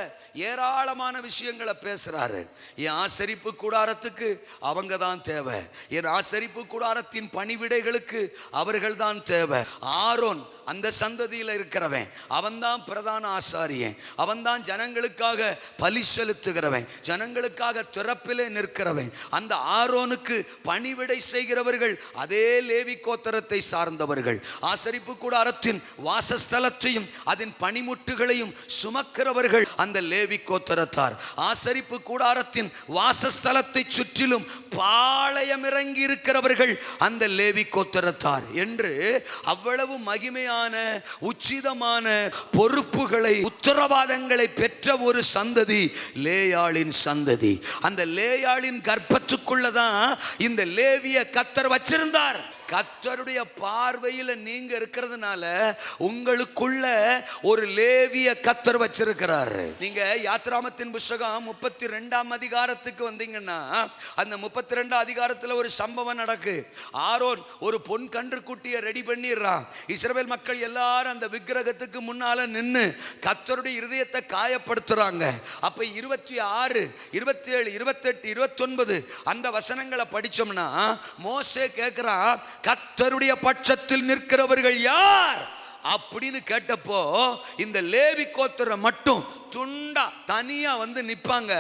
ஏராளமான விஷயங்களை பேசுறாரு. என் ஆசரிப்பு கூடாரத்துக்கு அவங்க தான் தேவை, என் ஆசரிப்பு கூடாரத்தின் பணிவிடைகளுக்கு அவர்கள் தான் தேவை. ஆரோன் அந்த சந்ததியில் இருக்கிறவன், அவன்தான் பிரதான ஆசாரியன், அவன்தான் ஜனங்களுக்காக பலி செலுத்துகிறவன், ஜனங்களுக்காக திறப்பிலே நிற்கிறவன். அந்த ஆரோனுக்கு பணிவிடை செய்கிறவர்கள் அதே லேவி கோத்திரத்தை சார்ந்தவர்கள். ஆசரிப்பு கூடாரத்தின் வாசஸ்தலத்தையும் அதன் பணிமுட்டுகளையும் சுமக்கிறவர்கள் அந்த லேவி கோத்திரத்தார். ஆசரிப்பு கூடாரத்தின் வாசஸ்தலத்தை சுற்றிலும் பாளையம் இறங்கி இருக்கிறவர்கள் அந்த லேவி கோத்திரத்தார் என்று அவ்வளவு மகிமையான உச்சிதமான பொறுப்புகளை, உத்தரவாதங்களை பெற்ற ஒரு சந்ததி லேயாளின் சந்ததி. அந்த லேயாள் லேயாளின் கர்ப்பத்துக்குள்ளதான் இந்த லேவிய கர்த்தர் வச்சிருந்தார். கர்த்தருடைய பார்வையில் நீங்க இருக்கிறதுனால உங்களுக்குள்ள ஒரு லேவிய கர்த்தர் வச்சிருக்கிறார். நீங்க யாத்ராமத்தின் புஸ்தகம் 32ஆம் அதிகாரத்துக்கு வந்தீங்கன்னா அந்த 32 அதிகாரத்துல ஒரு சம்பவம் நடக்கு. ஆரோன் ஒரு பொன் கன்று குட்டியை ரெடி பண்ணிடுறான். இஸ்ரவேல் மக்கள் எல்லாரும் அந்த விக்கிரகத்துக்கு முன்னால நின்று கர்த்தருடைய இருதயத்தை காயப்படுத்துறாங்க. அப்ப 26, 27, 28, 29 அந்த வசனங்களை படிச்சோம்னா மோசே கேட்கிறான், கர்த்தருடைய பட்சத்தில் நிற்கிறவர்கள் யார் அப்படின்னு கேட்டப்போ இந்த லேவி கோத்திரம் மட்டும் துண்டா தனியா வந்து நிப்பாங்க.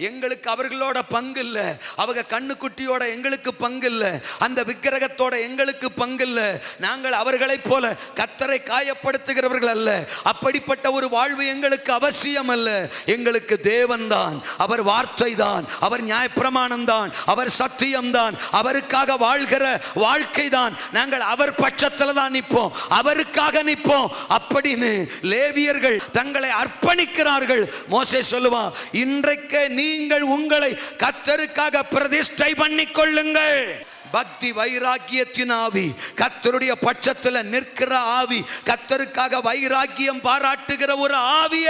எங்களுக்கு அவர்களோட பங்கு இல்ல, அவங்க கண்ணுக்குட்டியோட எங்களுக்கு பங்கு இல்ல, அந்த விக்கிரகத்தோட எங்களுக்கு பங்கு இல்ல, நாங்கள் அவர்களை போல கர்த்தரை காயப்படுத்துகிறவர்கள் அல்ல, அப்படிப்பட்ட ஒரு வாழ்வு எங்களுக்கு அவசியம் அல்ல. எங்களுக்கு தேவன் தான், அவர் வார்த்தை தான், அவர் நியாயப்பிரமாணம் தான், அவர் சத்தியம் தான், அவருக்காக வாழ்கிற வாழ்க்கை தான். நாங்கள் அவர் பட்சத்துல தான் நிற்போம், அவருக்காக நிற்போம் அப்படின்னு லேவியர்கள் தங்களை அர்ப்பணிக்கிறார்கள். மோசே சொல்லுவான், இன்றைக்கு நீங்கள் உங்களை கர்த்தருக்காக பிரதிஷ்டை பண்ணிக்கொள்ளுங்கள். பக்தி வைராக்கியத்தின் ஆவி, கர்த்தருடைய பட்சத்தில் நிற்கிற ஆவி, கர்த்தருக்காக வைராக்கியம் பாராட்டுகிற ஒரு ஆவிய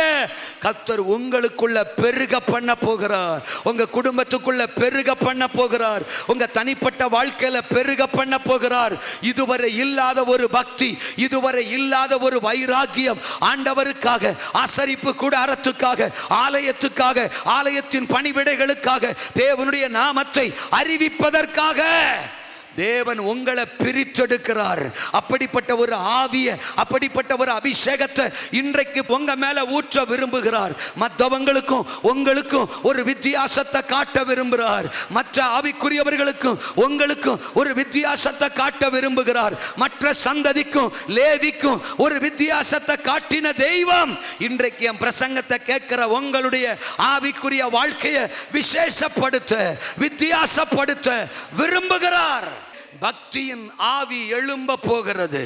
கர்த்தர் உங்களுக்குள்ள பெருக பண்ண போகிறார். உங்க குடும்பத்துக்குள்ள பெருக பண்ண போகிறார். உங்க தனிப்பட்ட வாழ்க்கையில பெருக பண்ண போகிறார். இதுவரை இல்லாத ஒரு பக்தி, இதுவரை இல்லாத ஒரு வைராக்கியம், ஆண்டவருக்காக, ஆசரிப்பு கூடாரத்துக்காக, ஆலயத்துக்காக, ஆலயத்தின் பணிவிடைகளுக்காக, தேவனுடைய நாமத்தை அறிவிப்பதற்காக தேவன் உங்களை பிரித்தெடுக்கிறார். அப்படிப்பட்ட ஒரு ஆவிய, அப்படிப்பட்ட ஒரு அபிஷேகத்தை இன்றைக்கு உங்க மேல ஊற்ற விரும்புகிறார். மற்றவங்களுக்கும் உங்களுக்கும் ஒரு வித்தியாசத்தை காட்ட விரும்புகிறார். மற்ற ஆவிக்குரியவர்களுக்கும் உங்களுக்கும் ஒரு வித்தியாசத்தை காட்ட விரும்புகிறார். மற்ற சந்ததிக்கும் லேவிக்கும் ஒரு வித்தியாசத்தை காட்டின தெய்வம் இன்றைக்கு என் பிரசங்கத்தை கேட்கிற உங்களுடைய ஆவிக்குரிய வாழ்க்கையை விசேஷப்படுத்த, வித்தியாசப்படுத்த விரும்புகிறார். பக்தியின் ஆவி எழும்ப போகிறது.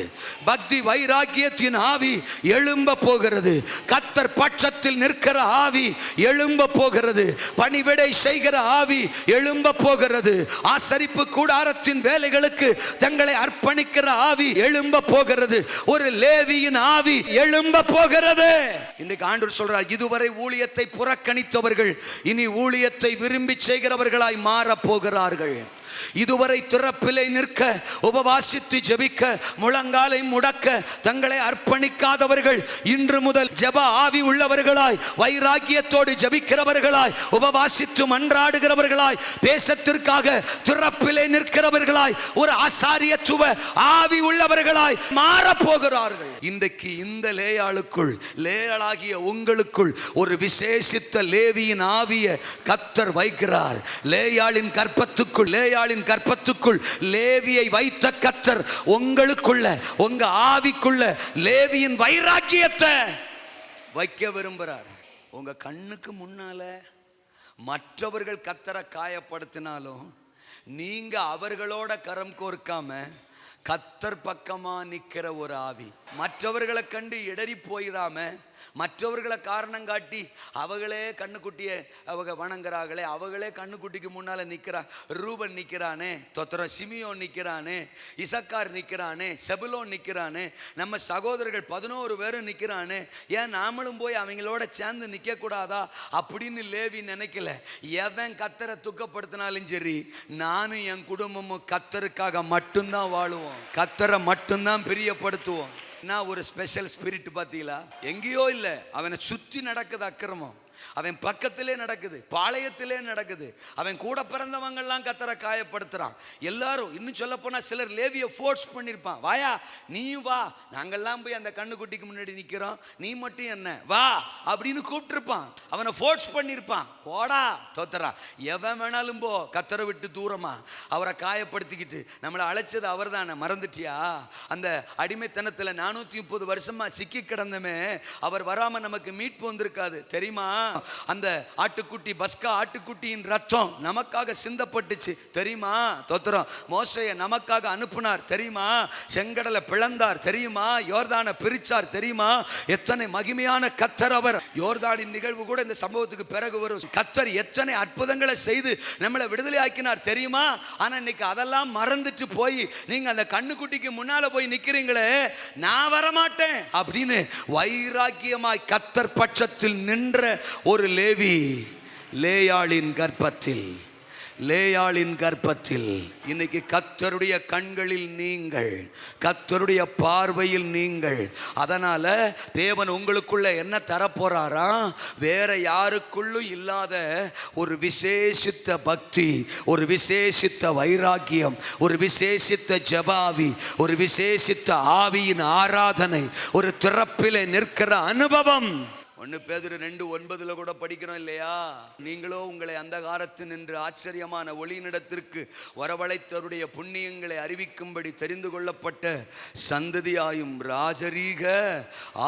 பக்தி வைராக்கியத்தின் ஆவி எழும்ப போகிறது. கர்த்தர் பட்சத்தில் நிற்கிற ஆவி எழும்ப போகிறது. பணிவிடை செய்கிற ஆவி எழும்ப போகிறது. ஆசரிப்பு கூடாரத்தின் வேலைகளுக்கு தங்களை அர்ப்பணிக்கிற ஆவி எழும்ப போகிறது. ஒரு லேவியின் ஆவி எழும்ப போகிறது. இன்றைக்கு ஆண்டவர் சொல்றார், இதுவரை ஊழியத்தை புறக்கணித்தவர்கள் இனி ஊழியத்தை விரும்பி செய்கிறவர்களாய் மாற போகிறார்கள். இதுவரை திறப்பிலே நிற்க, உபவாசித்து ஜெபிக்க, முழங்காலை முடக்க தங்களை அர்ப்பணிக்காதவர்கள் இன்று முதல் ஜெப ஆவி உள்ளவர்களாய், வைராக்கியத்தோடு ஜெபிக்கிறவர்களாய், உபவாசித்து மன்றாடுகிறவர்களாய், தேசத்திற்காக திறப்பிலே நிற்கிறவர்களாய், ஒரு ஆசாரியத்துவ ஆவி உள்ளவர்களாய் மாற போகிறார்கள். இன்றைக்கு இந்த லேயாளுக்குள், லேயாளாகிய உங்களுக்குள் ஒரு விசேஷித்த லேவியின் ஆவிய கர்த்தர் வைக்கிறார். லேயாளின் கர்ப்பத்துக்குள், லேயாளின் கர்ப்பத்துக்குள் லேவியை வைத்த கர்த்தர் உங்களுக்குள்ள, உங்க ஆவிக்குள்ள லேவியின் வைராக்கியத்தை வைக்க விரும்புகிறார். உங்க கண்ணுக்கு முன்னால மற்றவர்கள் கர்த்தரை காயப்படுத்தினாலும் நீங்க அவர்களோட கரம் கோர்க்காம கர்த்தர் பக்கமா நிக்கிற ஒரு ஆவி, மற்றவர்களை கண்டு இடறி போயிடாம, மற்றவர்களை காரணம் காட்டி அவங்களே கண்ணுக்குட்டியை அவங்க வணங்குறாங்களே, அவங்களே கண்ணுக்குட்டிக்கு முன்னால நிற்கிறா. ரூபன் நிற்கிறானே, தொத்தரம் சிமியோன் நிற்கிறானே, இசக்கார் நிற்கிறானே, செபுலோன் நிற்கிறானே, நம்ம சகோதரர்கள் 11 பேரும் நிற்கிறானே, ஏன் நாமளும் போய் அவங்களோட சேர்ந்து நிற்க கூடாதா அப்படின்னு லேவி நினைக்கல. எவன் கர்த்தரை துக்கப்படுத்தினாலும் சரி, நானும் என் குடும்பமும் கர்த்தருக்காக மட்டும்தான் வாழுவோம், கர்த்தரை மட்டும்தான் பிரியப்படுத்துவோம். நான் ஒரு ஸ்பெஷல் ஸ்பிரிட் பார்த்தீங்களா? எங்கேயோ இல்லை, அவனை சுற்றி நடக்குது அக்கிரமம், அவன் பக்கத்திலே நடக்குது, பாளையத்திலே நடக்குது. அவன் கூட பிறந்தவங்கெல்லாம் கர்த்தரை காயப்படுத்துறான். எல்லாரும், இன்னும் சொல்ல போனா சிலர் லேவியை ஃபோர்ஸ் பண்ணியிருப்பான், வாயா நீயும் வா, நாங்கள்லாம் போய் அந்த கண்ணுக்குட்டிக்கு முன்னாடி நிற்கிறோம், நீ மட்டும் என்ன வா அப்படின்னு கூப்பிட்டுருப்பான். அவனை ஃபோர்ஸ் பண்ணியிருப்பான், போடா தோத்தரா, எவன் வேணாலும் போ, கர்த்தரை விட்டு தூரமா. அவரை காயப்படுத்திக்கிட்டு நம்மளை அழைச்சது அவர் தானே, மறந்துட்டியா? அந்த அடிமைத்தனத்தில் 430 வருஷமா சிக்கி கிடந்தமே, அவர் வராம நமக்கு மீட்பு வந்திருக்காது தெரியுமா? அந்த ஆட்டுக்குட்டி, பஸ்கா ஆட்டுக்குட்டியின் ரத்தம் நமக்காக சிந்தப்பட்டுச்சு தெரியுமா? தோத்திரம். மோசேயை நமக்காக அனுப்புனார் தெரியுமா? செங்கடலை பிளந்தார் தெரியுமா? யோர்தானை பிரிச்சார் தெரியுமா? எத்தனை மகிமையான கர்த்தர் அவர். யோர்தானின் நிகழ்வு கூட இந்த சம்பவத்துக்கு பிறகு வரும். கர்த்தர் எத்தனை அற்புதங்களை செய்து நம்மளை விடுதலை ஆக்கினார் தெரியுமா? ஆனா இன்னைக்கு அதெல்லாம் மறந்துட்டு போய் நீங்க அந்த கண்ணுக்குட்டிக்கு முன்னால போய் நிக்கிறீங்களே, நான் வரமாட்டேன் அப்படின்னு வைராக்கியமாய் கர்த்தர் பட்சத்தில் நின்ற ஒரு லேவி, லேயாளின் கர்ப்பத்தில், லேயாளின் கர்ப்பத்தில். இன்னைக்கு கர்த்தருடைய கண்களில் நீங்கள், கர்த்தருடைய பார்வையில் நீங்கள். அதனால தேவன் உங்களுக்குள்ள என்ன தரப்போறாரா? வேற யாருக்குள்ளும் இல்லாத ஒரு விசேஷித்த பக்தி, ஒரு விசேஷித்த வைராக்கியம், ஒரு விசேஷித்த ஜபாவி, ஒரு விசேஷித்த ஆவியின் ஆராதனை, ஒரு திறப்பிலே நிற்கிற அனுபவம். 1 பேதுரு 2:9 கூட படிக்கிறோம் இல்லையா? நீங்களோ உங்களை அந்தகாரத்தில் நின்று ஆச்சரியமான ஒளியினிடத்திற்கு வரவழைத்தவருடைய புண்ணியங்களை அறிவிக்கும்படி தெரிந்து கொள்ளப்பட்ட சந்ததியாயும் ராஜரீக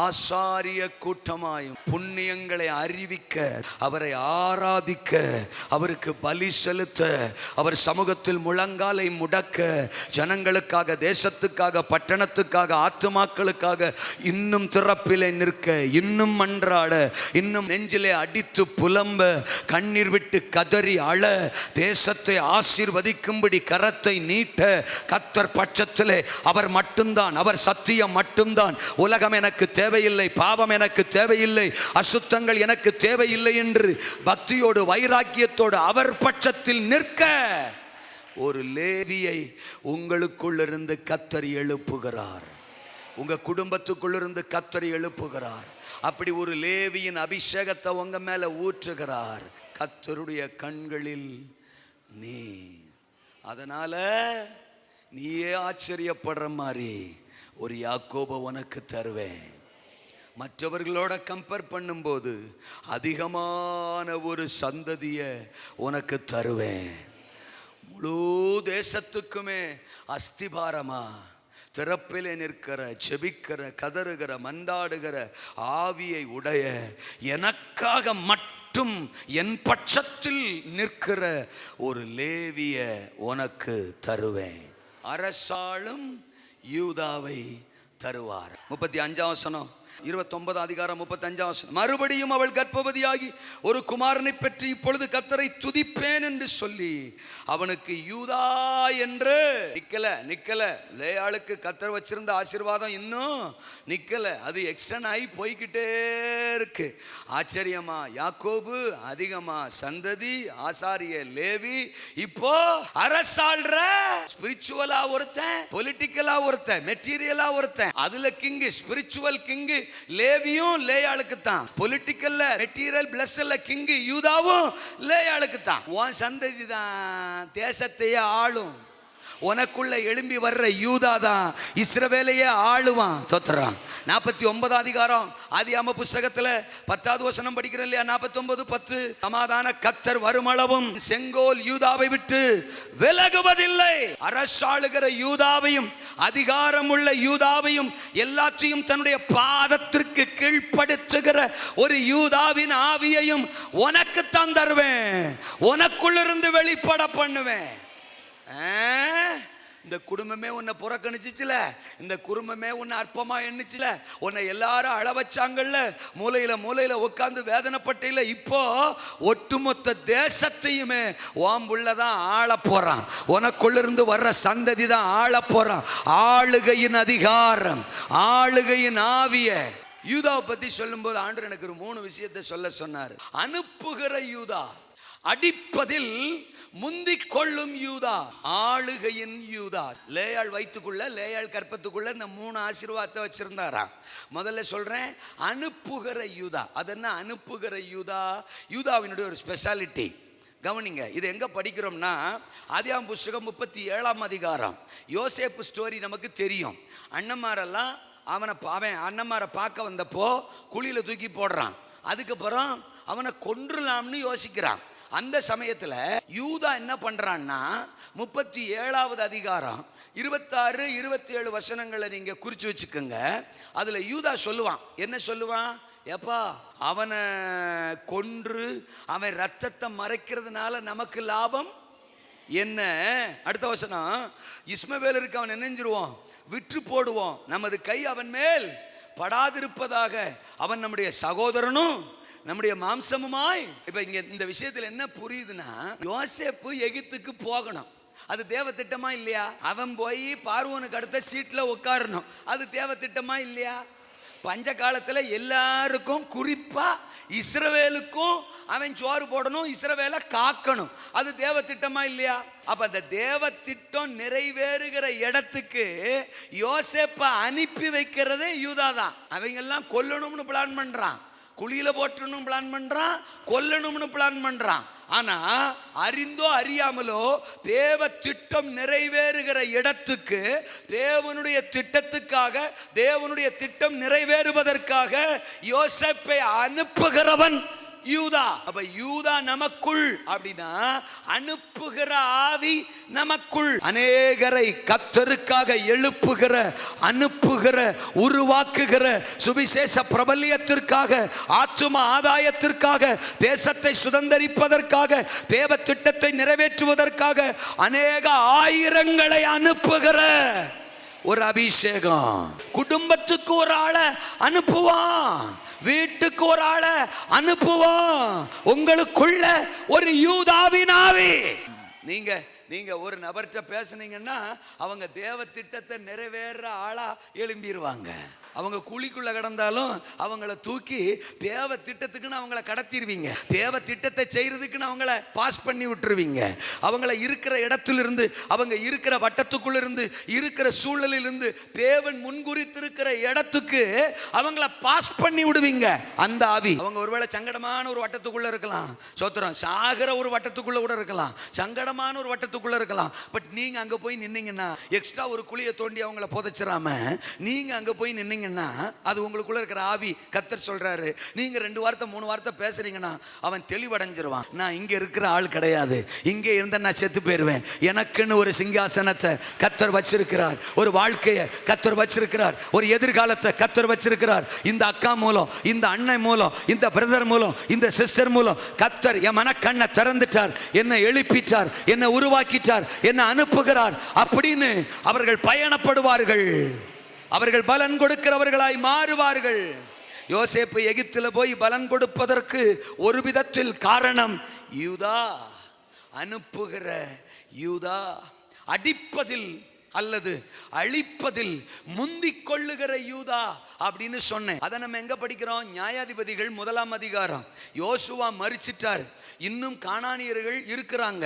ஆசாரிய கூட்டமாயும் புண்ணியங்களை அறிவிக்க, அவரை ஆராதிக்க, அவருக்கு பலி செலுத்த, அவர் சமூகத்தில் முழங்காலை முடக்க, ஜனங்களுக்காக, தேசத்துக்காக, பட்டணத்துக்காக, ஆத்துமாக்களுக்காக இன்னும் திறப்பிலே நிற்க, இன்னும் மன்றாட, இன்னும் நெஞ்சிலே அடித்து புலம்ப, கண்ணீர் விட்டு கதறி அழ, தேசத்தை ஆசீர்வதிக்கும்படி கரத்தை நீட்ட, கர்த்தர் பட்சத்திலே அவர் மட்டும்தான், அவர் சத்தியம் மட்டும்தான். உலகம் எனக்கு தேவையில்லை, பாவம் எனக்கு தேவையில்லை, அசுத்தங்கள் எனக்கு தேவையில்லை என்று பக்தியோடு வைராக்கியத்தோடு அவர் பட்சத்தில் நிற்க ஒரு லேவியை உங்களுக்குள்ளிருந்து கர்த்தர் எழுப்புகிறார். உங்க குடும்பத்துக்குள்ளிருந்து கர்த்தர் எழுப்புகிறார். அப்படி ஒரு லேவியின் அபிஷேகத்தை உங்க மேல ஊற்றுகிறார் கர்த்தருடைய கண்களில் நீ. அதனால நீயே ஆச்சரியப்படுற மாதிரி ஒரு யாக்கோபை உனக்கு தருவேன். மற்றவர்களோட கம்பேர் பண்ணும்போது அதிகமான ஒரு சந்ததியை உனக்கு தருவேன். முழு தேசத்துக்குமே அஸ்திபாரமா திறப்பிலே நிற்கிற, செபிக்கிற, கதறுகிற, மன்றாடுகிற ஆவியை உடைய, எனக்காக மட்டும் என் பட்சத்தில் நிற்கிற ஒரு லேவிய உனக்கு தருவேன். அரசாளும் யூதாவை தருவார். 35ஆம் வசனம், 29 அதிகாரம் 35ஆம் வசனம். மறுபடியும் அவள் கர்ப்பவதியாகி ஒரு குமாரனை பெற்று இப்பொழுது கர்த்தரை துதிப்பேன் என்று சொல்லி அவனுக்கு யூதா என்று நிக்கல. லேயாளுக்கு கர்த்தர் வச்சிருந்த ஆசீர்வாதம் இன்னும் நிக்கல, அது எக்ஸ்டன் ஆகி போய்கிட்டே இருக்கு. ஆச்சரியமா யாக்கோபு, அதிகமா சந்ததி, ஆசாரிய லேவி, இப்போ அரசாள்ற ஸ்பிரிச்சுவலா ஒருத்தன், பொலிட்டிக்கலா ஒருத்தன், மெட்டீரியலா ஒருத்தன். அதுல கிங்கு, ஸ்பிரிச்சுவல் கிங்கு லேவியும் லேயாளுக்கு தான், பொலிட்டிக்கல்ல மெட்டீரியல் பிளஸ்ல கிங்கு யூதாவும் லேயாளுக்கு தான். உன் சந்ததி தான் தேசத்தையே ஆளும். உனக்குள்ள எழும்பி வர்ற யூதா தான் இஸ்ரவேலையே ஆளுவான். தோத்துறான். 49 அதிகாரம் ஆதியாகம புஸ்தகத்துல 10வது வசனம் படிக்கிறோம் இல்லையா? 49:10. சமாதான கர்த்தர் வருமளவும் செங்கோல் யூதாவை விட்டு விலகுவதில்லை. அரசாளுகிற யூதாவையும், அதிகாரமுள்ள யூதாவையும், எல்லாத்தையும் தன்னுடைய பாதத்திற்கு கீழ்ப்படுத்துகிற ஒரு யூதாவின் ஆவியையும் உனக்கு தான் தருவேன், உனக்குள்ளிருந்து வெளிப்பட பண்ணுவேன். இந்த குடும்பமே உன்னை புறக்கணிச்சுல, இந்த குடும்பமே உன்னை அற்பமா எண்ணிச்சுல, உன்னை எல்லாரும் அழ வச்சாங்கல்ல, மூலையில உட்கார்ந்து வேதனைப்பட்டில, இப்போ ஒட்டுமொத்த தேசத்தையுமே ஓம்புள்ளதான் ஆள போறான். உனக்குள்ளிருந்து வர்ற சந்ததி தான் ஆள போறான். ஆளுகையின் அதிகாரம், ஆளுகையின் ஆவிய. யூதாவை பத்தி சொல்லும்போது ஆண்டவர் எனக்கு ஒரு 3 விஷயத்தை சொல்ல சொன்னார். அனுப்புகிற யூதா, அடிப்பதில் முந்திக் கொள்ளும் யூதா, ஆளுகையின் யூதா. லேயாள் வயிற்றுக்குள்ள, லேயாள் கற்பத்துக்குள்ள இந்த 3 ஆசீர்வாதத்தை வச்சிருந்தாரா. முதல்ல சொல்றேன், அனுப்புகிற யூதா. அது என்ன அனுப்புகிற யூதா? யூதாவினுடைய ஒரு ஸ்பெஷாலிட்டி கவனிங்க. இது எங்க படிக்கிறோம்னா ஆதியாகம புஸ்தகம் 37ஆம் அதிகாரம். யோசேப்பு ஸ்டோரி நமக்கு தெரியும். அண்ணன்மாரெல்லாம் அவன் அண்ணன்மாரை பார்க்க வந்தப்போ குழியில தூக்கி போடுறான். அதுக்கப்புறம் அவனை கொன்றுலாம்னு யோசிக்கிறான். அந்த சமயத்தில் யூதா என்ன பண்றான்னா 37வது அதிகாரம் 26, 27 வசனங்களை நீங்க குறிச்சு வச்சுக்கோங்க. அதுல யூதா சொல்லுவான். என்ன சொல்லுவான்? எப்பா அவனை கொன்று அவன் ரத்தத்தை மறைக்கிறதுனால நமக்கு லாபம் என்ன? அடுத்த வசனம், இஸ்மவேலருக்கு அவன் நினைஞ்சிருவோம், விற்று போடுவோம், நமது கை அவன் மேல் படாதிருப்பதாக, அவன் நம்முடைய சகோதரனும் நம்முடைய மாம்சமுமாய். இப்ப இங்க இந்த விஷயத்துல என்ன புரியுதுன்னா, யோசேப்பு எகிப்துக்கு போகணும், அது தேவ திட்டமா இல்லையா? அவன் போய் பார்வோனுக்கு அடுத்த சீட்ல உட்காரணும், அது தேவ திட்டமா இல்லையா? பஞ்ச காலத்துல எல்லாருக்கும், குறிப்பா இஸ்ரவேலுக்கும் அவன் சோறு போடணும், இஸ்ரவேலை காக்கணும், அது தேவ திட்டமா இல்லையா? அப்ப அந்த தேவ திட்டம் நிறைவேறுகிற இடத்துக்கு யோசேப்பை அனுப்பி வைக்கிறதே யூதா தான். அவங்க எல்லாம் கொல்லணும்னு பிளான் பண்றான், குழியில போட்டணும் பிளான் பண்றான், கொல்லணும்னு பிளான் பண்றான். ஆனா அறிந்தோ அறியாமலோ தேவ திட்டம் நிறைவேறுகிற இடத்துக்கு, தேவனுடைய திட்டத்துக்காக, தேவனுடைய திட்டம் நிறைவேறுவதற்காக யோசேப்பை அனுப்புகிறவன் யூதா. அப்ப யூதா நமக்குள் அப்படின்னா அனுப்புகிற ஆவி நமக்குள். அநேகரை கர்த்தருக்காக எழுப்புகிற, அனுப்புகிற, உருவாக்குகிற, சுவிசேஷ பிரபல்யத்திற்காக, ஆத்தும ஆதாயத்திற்காக, தேசத்தை சுதந்தரிப்பதற்காக, தேவ திட்டத்தை நிறைவேற்றுவதற்காக அநேக ஆயிரங்களை அனுப்புகிற ஒரு அபிஷேகம். குடும்பத்துக்கு ஒரு ஆளை அனுப்புவான், வீட்டுக்கு ஒரு ஆளை அனுப்புவான். உங்களுக்குள்ள ஒரு யூதாவின் ஆவி. நீங்க ஒரு நபர்கிட்ட பேசுனீங்கன்னா அவங்க தேவ திட்டத்தை நிறைவேற ஆளா எழும்பிடுவாங்க. அவங்க குழிக்குள்ள கிடந்தாலும் அவங்கள தூக்கி தேவ திட்டத்துக்குன்னு அவங்கள கடத்திடுவீங்க, தேவ திட்டத்தை செய்யறதுக்குன்னு அவங்கள பாஸ் பண்ணி விட்டுருவீங்க. அவங்கள இருக்கிற இடத்திலிருந்து, அவங்க இருக்கிற வட்டத்துக்குள்ள இருந்து, இருக்கிற சூழலிலிருந்து தேவன் முன்குறித்திருக்கிற இடத்துக்கு அவங்கள பாஸ் பண்ணி விடுவீங்க. அந்த ஆவி. அவங்க ஒருவேளை சங்கடமான ஒரு வட்டத்துக்குள்ள இருக்கலாம், சோத்திரம், சாகர ஒரு வட்டத்துக்குள்ள கூட இருக்கலாம், சங்கடமான ஒரு வட்டத்துக்குள்ள இருக்கலாம். பட் நீங்க அங்க போய் நின்னீங்கன்னா, எக்ஸ்ட்ரா ஒரு குழியை தோண்டி அவங்கள புதைச்சிராம நீங்க அங்க போய் நின்னீங்க, அது உங்களுக்குள்ள இருக்கிற ஆவி. கர்த்தர் சொல்றாரு, நீங்க 2 வார்த்தை 3 வார்த்தை பேசுறீங்கன்னா அவன் தெளிவடைஞ்சிருவான். நான் இங்க இருக்கிற ஆள் கிடையாது, இங்க இருந்த நான் செத்து போயிருவேன். எனக்குன்னு ஒரு சிங்காசனத்தை கர்த்தர் வச்சிருக்கிறார், ஒரு வாழ்க்கையை கர்த்தர் வச்சிருக்கிறார், ஒரு எதிர்காலத்தை கர்த்தர் வச்சிருக்கிறார். இந்த அக்கா மூலம், இந்த அண்ணன் மூலம், இந்த பிரதர் மூலம், இந்த சிஸ்டர் மூலம் கர்த்தர் என் மனக்கண்ணை திறந்துட்டார், என்னை எழுப்பிட்டார், என்னை உருவாக்கிட்டார், என்னை அனுப்புகிறார் அப்படின்னு அவர்கள் பயணப்படுவார்கள். அவர்கள் பலன் கொடுக்கிறவர்களாய் மாறுவார்கள். யோசேப்பு எகிப்தில் போய் பலன் கொடுப்பதற்கு ஒரு விதத்தில் காரணம் யூதா. அனுப்புகிற யூதா, அடிப்பதில் அல்லது அழிப்பதில் முந்திக் கொள்ளுகிற யூதா அப்படின்னு சொன்னேன். அதை நம்ம எங்க படிக்கிறோம்? நியாயாதிபதிகள் 1ஆம் அதிகாரம். யோசுவா மரிச்சிட்டார், இன்னும் கானானியர்கள் இருக்கிறாங்க,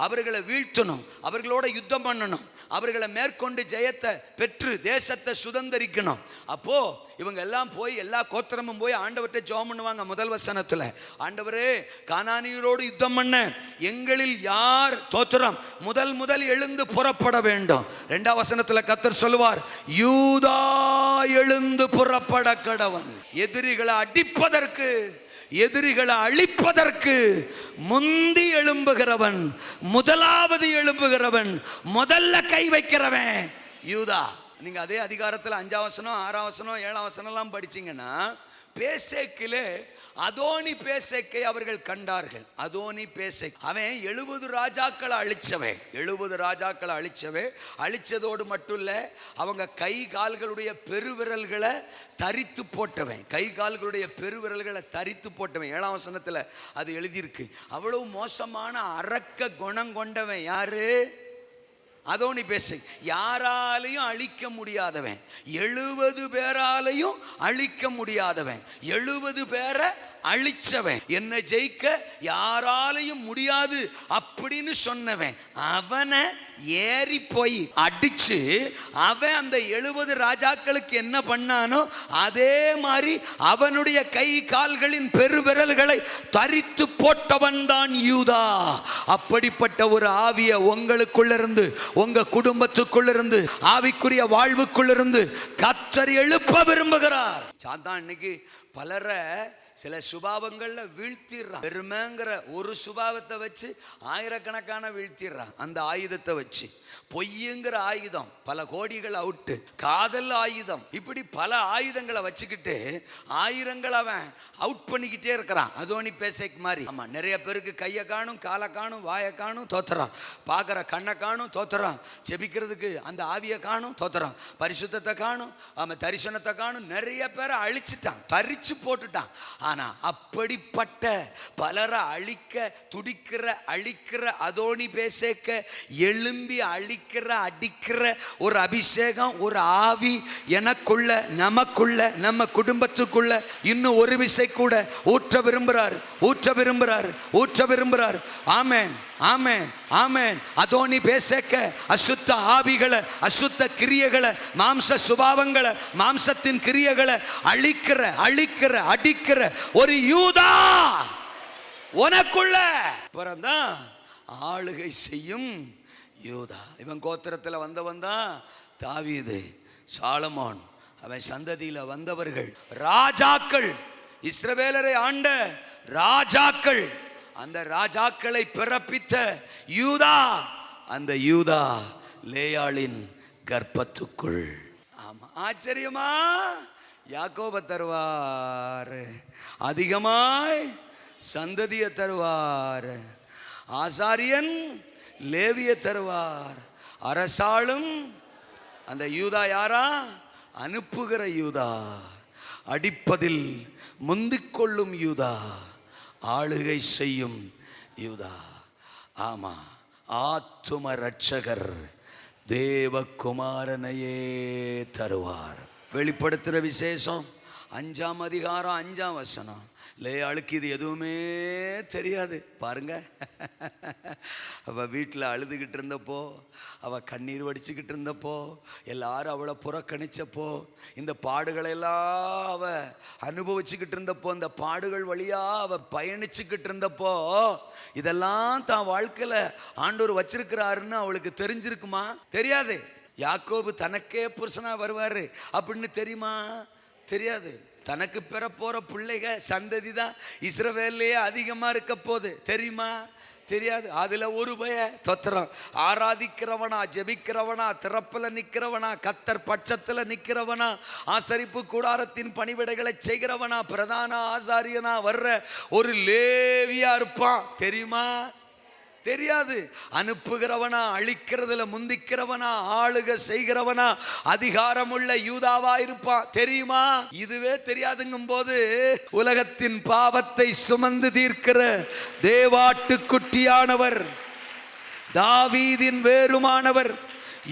அவர்களை வீழ்த்தணும், அவர்களோட யுத்தம் பண்ணணும், அவர்களை மேற்கொண்டு ஜெயத்தை பெற்று தேசத்தை சுதந்தரிக்கணும். அப்போ இவங்க எல்லாம் போய், எல்லா கோத்திரமும் போய் ஆண்டவர்கிட்ட ஜெபம் பண்ணுவாங்க. முதல் வசனத்துல, ஆண்டவரே கானானியரோடு யுத்தம் பண்ண எங்களில் யார் தோத்திரம் முதல் எழுந்து புறப்பட வேண்டும். 2ஆம் வசனத்துல கர்த்தர் சொல்லுவார், யூதா எழுந்து புறப்பட கடவன். எதிரிகளை அடிப்பதற்கு, எதிரிகளை அழிப்பதற்கு முந்தி எழும்புகிறவன், முதலாவது எழும்புகிறவன், முதல்ல கை வைக்கிறவன் யூதா. நீங்க அதே அதிகாரத்தில் 5ஆம் வசனம், 6ஆம் வசனம், 7ஆம் வசனம் எல்லாம் படிச்சீங்கன்னா, பேசேக்கிலே அதோனி பேசேக்கை அவர்கள் கண்டார்கள். அதோனி பேசேக் அவன் 70 ராஜாக்களை அழிச்சவன், 70 ராஜாக்களை அழிச்சவன். அழிச்சதோடு மட்டும் இல்ல, அவங்க கை கால்களுடைய பெருவிரல்களை தரித்து போட்டவன், கை கால்களுடைய பெருவிரல்களை தரித்து போட்டவன். 7ஆம் வசனத்துல அது எழுதியிருக்கு. அவ்வளவு மோசமான அரக்க குணம் கொண்டவன் யாரு? அதோனி பேசு. யாராலையும் அழிக்க முடியாதவன், 70 பேராலையும் அழிக்க முடியாதவன், 70 பேரை அழிச்சவன், என்னை ஜெயிக்க யாராலையும் முடியாது அப்படின்னு சொன்னவன். அவனை ஏறி போய் அடிச்சு அவன் அந்த 70 ராஜாக்களுக்கு என்ன பண்ணானோ அதே மாதிரி அவனுடைய கை கால்களின் பெருவிரல்களை தரித்து போட்டவன் தான் யூதா. அப்படிப்பட்ட ஒரு ஆவியை உங்களுக்குள்ளிருந்து, உங்க குடும்பத்துக்குள்ளிருந்து, ஆவிக்குரிய வாழ்வுக்குள்ளிருந்து கர்த்தர் எழுப்ப விரும்புகிறார். சாத்தான் இன்னைக்கு பலரை சில சுபாவங்கள்ல வீழ்த்திடுறான். பெருமைங்கிற ஒரு சுபாவத்தை வச்சு ஆயிரக்கணக்கான வீழ்த்திடுறான். அந்த ஆயுதத்தை வச்சு பொய்யுங்கிற ஆயுதம் பல கோடிகள் அவுட்டு, காதல் ஆயுதம், இப்படி பல ஆயுதங்களை வச்சுக்கிட்டு ஆயிரங்கள் அவன் அவுட் பண்ணிக்கிட்டே இருக்கிறான். அதோனி பேசைக்கு மாதிரி. ஆமா, நிறைய பேருக்கு கையை காணும், காலை காணும், வாயை காணும், தோத்துறான். பார்க்குற கண்ணை காணும், தோத்துறான். செபிக்கிறதுக்கு அந்த ஆவியை காணும், தோத்துறான். பரிசுத்தத்தை காணும், அவன் தரிசனத்தை காணும். நிறைய பேரை அழிச்சிட்டான், தரிச்சு போட்டுட்டான். ஆனா அப்படிப்பட்ட பலரை அழிக்க துடிக்கிற அழிக்கிற அதோனி பேசேக்க எழும்பி அழிக்கிற அடிக்கிற ஒரு அபிஷேகம், ஒரு ஆவி எனக்குள்ள, நமக்குள்ள, நம்ம குடும்பத்துக்குள்ள இன்னும் ஒரு விசை கூட ஊற்ற விரும்புறார், ஊற்ற விரும்புறார், ஊற்ற விரும்புறார். ஆமென், ஆமென், ஆமென். அதோனி பேசேக்க அசுத்த ஆவிகளை, அசுத்த கிரியைகளை, மாம்ச சுபாவங்களை, மாம்சத்தின் கிரியைகளை அழிக்கிற அழிக்கிற அடிக்கிற ஒரு யூதா உனக்குள்ள பிறந்தான். ஆளுகை செய்யும் யூதா. இவன் கோத்திரத்தில் வந்தவன் தான் தாவீது, சாலமோன். அவன் சந்ததியில வந்தவர்கள் ராஜாக்கள், இஸ்ரவேலரை ஆண்ட ராஜாக்கள். அந்த ராஜாக்களை பிறப்பித்த யூதா, அந்த யூதா லேயாளின் கர்ப்பத்துக்குள். ஆமா, ஆச்சரியமா யாக்கோபை தருவார், அதிகமாய் சந்ததியை தருவார். ஆசாரியன் லேவியை தருவார். அரசாளும் அந்த யூதா யாரா? அனுப்புகிற யூதா, அடிப்பதில் முந்திக்கொள்ளும் யூதா, ஆளுகை செய்யும் யூதா. ஆமா, ஆத்தும ரட்சகர் தேவகுமாரனையே தருவார். வெளிப்படுத்துகிற விசேஷம் 5ஆம் அதிகாரம் 5ஆம் வசனம். லேயாளுக்கு இது எதுவுமே தெரியாது பாருங்க. அவள் வீட்டில் அழுதுகிட்டு இருந்தப்போ, அவள் கண்ணீர் வடிச்சுக்கிட்டு இருந்தப்போ, எல்லாரும் அவளை புறக்கணிச்சப்போ, இந்த பாடுகளெல்லாம் அவள் அனுபவிச்சுக்கிட்டு இருந்தப்போ, இந்த பாடுகள் வழியாக அவள் பயணிச்சுக்கிட்டு இருந்தப்போ, இதெல்லாம் தான் வாழ்க்கையில் ஆண்டவர் வச்சிருக்கிறாருன்னு அவளுக்கு தெரிஞ்சிருக்குமா? தெரியாது. யாக்கோபு தனக்கே புருஷனாக வருவார் அப்படின்னு தெரியுமா? தெரியாது. தனக்கு பெற போற பிள்ளைக சந்ததி தான் இஸ்ரவேல்லையே அதிகமா இருக்க போது தெரியுமா? தெரியாது. அதுல ஒரு பய தொத்திரம். ஆராதிக்கிறவனா, ஜெபிக்கிறவனா, திறப்புல நிக்கிறவனா, கத்தர் பட்சத்துல நிக்கிறவனா, ஆசரிப்பு கூடாரத்தின் பணிவிடைகளை செய்கிறவனா, பிரதான ஆசாரியனா வர்ற ஒரு லேவியா இருப்பான் தெரியுமா? தெரியாது. அனுப்புகிறவனா, அழிக்கிறதுல முந்திக்கிறவனா, ஆளுக செய்கிறவனா, அதிகாரமுள்ள யூதாவா இருப்பான் தெரியுமா? இதுவே தெரியாதுங்கும் போது உலகத்தின் பாவத்தை சுமந்து தீர்க்கிற தேவாட்டு குட்டியானவர், தாவீதின் வேறுமானவர்,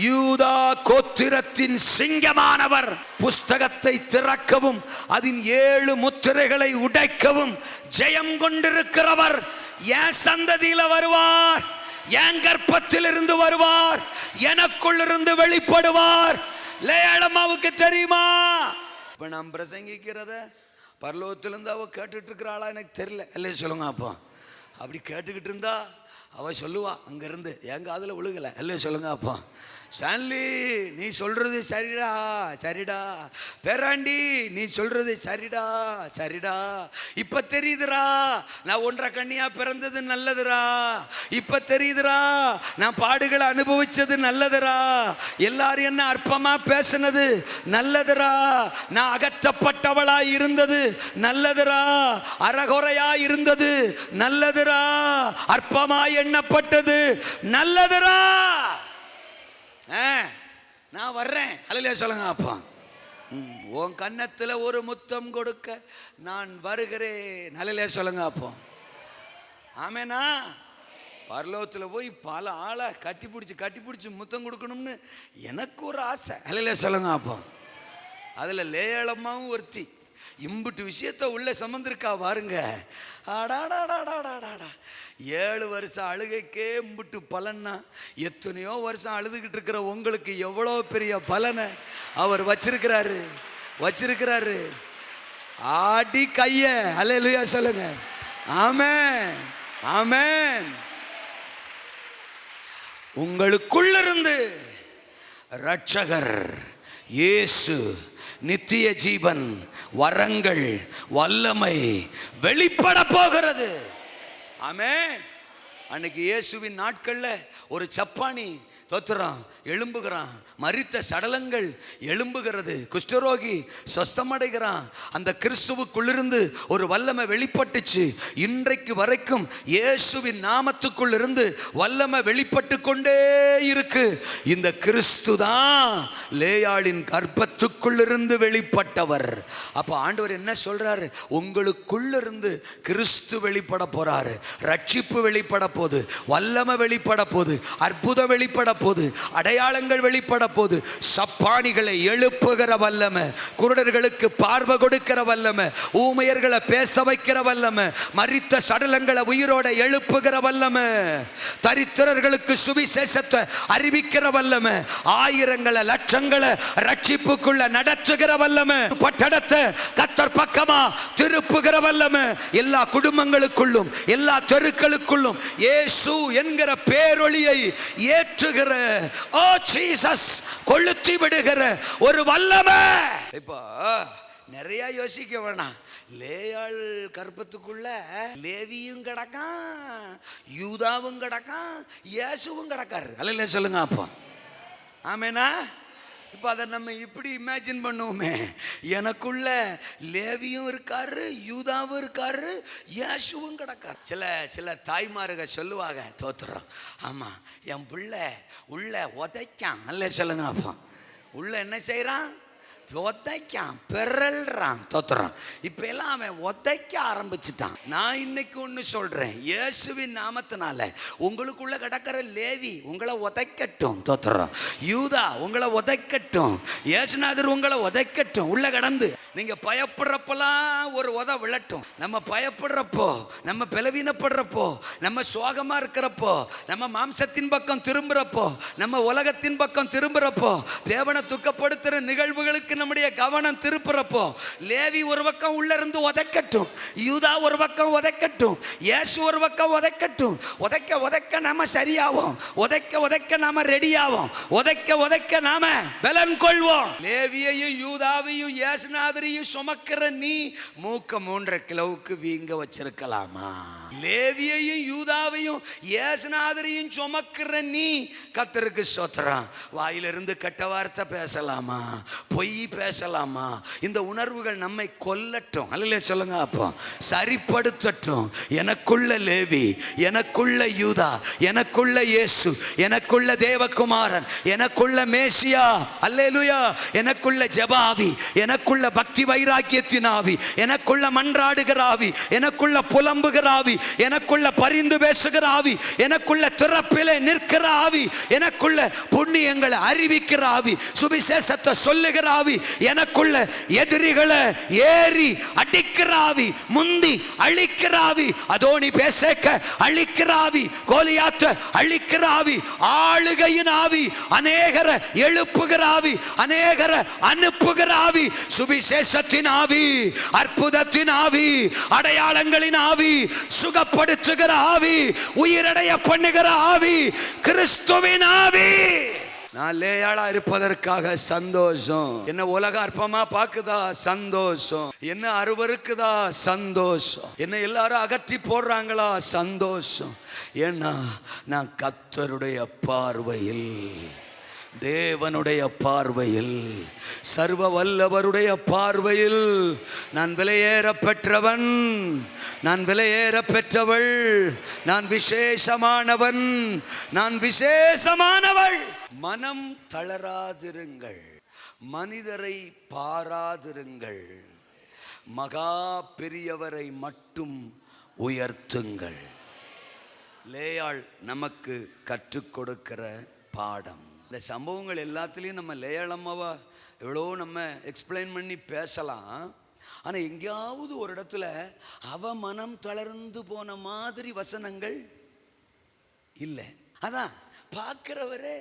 யூதா கோத்திரத்தின் சிங்கமானவர், புஸ்தகத்தை திறக்கவும் அதன் 7 முத்திரைகளை உடைக்கவும் ஜெயம் கொண்டிருக்கிறவர் என் சந்ததியில வருவார், என் கர்ப்பத்தில் இருந்து வருவார், எனக்குள் இருந்து வெளிப்படுவார். லேயாளம்மாவுக்கு தெரியுமா? இப்ப நாம் பிரசங்கிக்கிறத பரலோகத்திலிருந்து அவ கேட்டுட்டு இருக்கிறாளா எனக்கு தெரியல. இல்லையே சொல்லுங்க. அப்போ அப்படி கேட்டுக்கிட்டு இருந்தா அவ சொல்லுவா அங்கிருந்து, என் காதுல விழுகல. இல்லையே சொல்லுங்க. அப்போ ஸ்டான்லி நீ சொல்றது சரிடா, சரிடா. பேராண்டி நீ சொல்றது சரிடா, சரிடா. இப்ப தெரியுதுரா நான் 1.5 கண்ணியா பிறந்தது நல்லதுரா. இப்ப தெரியுதுரா நான் பாடுகளை அனுபவிச்சது நல்லதுரா. எல்லாரும் என்ன அற்பமா பேசினது நல்லதுரா. நான் அகற்றப்பட்டவளா இருந்தது நல்லதுரா. அறகுறையா இருந்தது நல்லதுரா. அற்பமாய் எண்ணப்பட்டது நல்லதுரா. நான் வர்றேன். அல்லேலூயா சொல்லுங்க. அப்பா உன் கன்னத்துல ஒரு முத்தம் கொடுக்க நான் வருகிறேன். அல்லேலூயா சொல்லுங்க. அப்போ ஆமேனா? பரலோகத்தில் போய் பல ஆளை கட்டி பிடிச்சி முத்தம் கொடுக்கணும்னு எனக்கு ஒரு ஆசை. அல்லேலூயா சொல்லுங்க. அப்போ அதுல லேயாளம்மாவும் ஒருத்தி இம்புட்டு விஷயத்த உள்ள சமந்திருக்கா பாருங்க. ஆடாடாடாடாடாடா 7 வருஷம் அழுகைக்கே இம்புட்டு பலன்னா, எத்தனையோ வருஷம் அழுதுகிட்டு இருக்கிற உங்களுக்கு எவ்வளோ பெரிய பலனை அவர் வச்சிருக்கிறாரு. ஆடி கைய அல்லேலூயா சொல்லுங்க. ஆமென், ஆமென். உங்களுக்குள்ளிருந்து இரட்சகர் இயேசு நித்திய ஜீவன் வரங்கள், வல்லமை வெளிப்பட போகிறது. ஆமென். அன்னைக்கு இயேசுவின் நாட்கள்ல ஒரு சப்பானி தோத்துறான், எழும்புகிறான். மரித்த சடலங்கள் எழும்புகிறது. குஷ்டரோகி சொஸ்தமடைகிறான். அந்த கிறிஸ்துவுக்குள்ளிருந்து ஒரு வல்லமை வெளிப்பட்டுச்சு. இன்றைக்கு வரைக்கும் இயேசுவின் நாமத்துக்குள் இருந்து வல்லமை வெளிப்பட்டு கொண்டே இருக்கு. இந்த கிறிஸ்து தான் லேயாளின் கர்ப்பத்துக்குள்ளிருந்து வெளிப்பட்டவர். அப்ப ஆண்டவர் என்ன சொல்றாரு? உங்களுக்குள்ளிருந்து கிறிஸ்து வெளிப்பட போறாரு. ரட்சிப்பு வெளிப்பட போது, வல்லமை வெளிப்பட போது, அற்புதம் வெளிப்பட போது, அடையாளங்கள் வெளிப்பட போது, சப்பானிகளை எழுப்புகிற வல்லமை, குருடர்களுக்கு பார்வை கொடுக்கிற வல்லமை, ஊமையர்களை பேச வைக்கிற வல்லமை, மரித்த சடலங்களை உயிரோட எழுப்புகிற வல்லமை, தரித்திரர்களுக்கு சுவிசேஷத்தை அறிவிக்கிற வல்லமை, ஆயிரங்களை லட்சங்களை ரட்சிப்புக்குள்ள நடத்துகிற வல்லமை, பட்டணத்தை கர்த்தர் பக்கமா திருப்புகிற வல்லமை, எல்லா குடும்பங்களுக்குள்ளும் எல்லா தெருக்களுக்குள்ளும் இயேசு என்கிற பேரொளியை ஏற்றுகிற, ஓ ஜீசஸ், கொளுத்தி விடுகிற ஒரு வல்லமை. இப்போ நிறைய யோசிக்க வேணாம். லேயாள் கர்ப்பத்துக்குள்ள லேவியும் கிடக்கான், யூதாவும் கிடக்கான், இயேசுவும் கிடக்காரு. அல்ல சொல்லுங்க அப்போ. ஆமேனா? இப்போ அதை நம்ம இப்படி இமேஜின் பண்ணுவோமே, எனக்குள்ள லேவியும் இருக்காரு, யூதாவும் இருக்காரு, இயேசுவும் கிடக்காரு. சில தாய்மாருக சொல்லுவாங்க, தோத்துறோம், ஆமாம் என் பிள்ளை உள்ள உதைக்கான். அல்ல சொல்லுங்க அப்போ. உள்ள என்ன செய்கிறான்? உதைக்கான், பெறல்றான். தோத்துறான். இப்ப எல்லாம் அவன் உதைக்க ஆரம்பிச்சுட்டான். நான் இன்னைக்கு ஒன்று சொல்றேன், இயேசுவின் நாமத்தினால உங்களுக்குள்ள கிடக்கிற லேவி உங்களை உதைக்கட்டும். தோத்துறான். யூதா உங்களை உதைக்கட்டும். இயேசுநாதர் உங்களை உதைக்கட்டும். உள்ள கடந்து நீங்க பயப்படுறப்பெல்லாம் ஒரு உதை விழட்டும். நம்ம பயப்படுறப்போ, நம்ம பலவீனப்படுறப்போ, நம்ம சோகமா இருக்கிறப்போ, நம்ம மாம்சத்தின் பக்கம் திரும்புறப்போ, நம்ம உலகத்தின் பக்கம் திரும்புறப்போ, தேவனை துக்கப்படுத்துற நிகழ்வுகளுக்கு நம்முடைய கவனம் திருப்புறப்போ, லேவி ஒரு பக்கம் உள்ள இருந்து உதைக்கட்டும், யூதா ஒரு பக்கம் உதைக்கட்டும், இயேசு ஒரு பக்கம் உதைக்கட்டும். உதைக்க உதைக்க நாம சரியாவோம், உதைக்க உதைக்க நாம ரெடியாவோம், உதைக்க உதைக்க நாம பலன் கொள்வோம். லேவியையும் யூதாவையும் இயேசுநாதரையும் சுமக்கிற நீ மூக்க 3.5 கிலோவுக்கு வீங்க வச்சிருக்கலாமா? லேவியையும் யூதாவையும் இயேசுநாதரையும் சுமக்கிற நீ கர்த்தருக்கு ஸ்தோத்திரம், வாயிலிருந்து கெட்ட வார்த்தை பேசலாமா? பொய் பேசலாமா? இந்த உணர்வுகள் நம்மை கொல்லட்டும். அல்ல சொல்லுங்க அப்போ. சரிப்படுத்தட்டும். எனக்குள்ள லேவி, எனக்குள்ள யூதா, எனக்குள்ள இயேசு, எனக்குள்ள தேவகுமாரன், எனக்குள்ள மேசியா, அல்லேலூயா, எனக்குள்ள ஜெபாவி, எனக்குள்ள பக்தி வைராக்கியத்தின் ஆவி, எனக்குள்ள மன்றாடுகிற ஆவி, எனக்குள்ள புலம்புகிற ஆவி, எனக்குள்ள பரிந்து பேசுகிற ஆவி, எனக்குள்ள திறப்பிலே நிற்கிற ஆவி, எனக்குள்ள புண்ணியங்களை அறிவிக்கிற ஆவி, சுவிசேஷத்தை சொல்லுகிற ஆவி, எனக்குள்ள எதிரிகளை ஏறி அடிக்கிற ஆவி, முந்தி அழிக்கிற ஆவி, அதோனி பேசேக்க அழிக்கிற ஆவி, கோலியாத்த அழிக்கிற ஆவி, ஆளுகையின் ஆவி, அநேகரை எழுப்புகிற ஆவி, அநேகரை அனுப்புகிற ஆவி, சுவிசேஷத்தின் ஆவி, அற்புதத்தின் ஆவி, அடையாளங்களின் ஆவி, சுகப்படுத்துகிற ஆவி, உயிரடைய பண்ணுகிற ஆவி, கிறிஸ்துவின் ஆவி. நான் லேயாளா இருப்பதற்காக சந்தோஷம். என்ன உலக அற்பமா பாக்குதா? சந்தோஷம். என்ன அருவருக்குதா? சந்தோஷம். என்ன எல்லாரும் அகற்றி போடுறாங்களா? சந்தோஷம். ஏன்னா நான் கர்த்தருடைய பார்வையில், தேவனுடைய பார்வையில், சர்வ வல்லவருடைய பார்வையில் நான் விலையேற பெற்றவன், நான் விலையேற பெற்றவள், நான் விசேஷமானவன், நான் விசேஷமானவள். மனம் தளராதிருங்கள், மனிதரை பாராதிருங்கள், மகா பெரியவரை மட்டும் உயர்த்துங்கள். லேயாள் நமக்கு கற்றுக் கொடுக்கிற பாடம். இந்த சம்பவங்கள் எல்லாத்துலேயும் நம்ம லேயாளம்மாவா எவ்வளோ நம்ம எக்ஸ்பிளைன் பண்ணி பேசலாம். ஆனால் எங்கேயாவது ஒரு இடத்துல அவ மனம் தளர்ந்து போன மாதிரி வசனங்கள் இல்லை. அதான் பார்க்குறவரே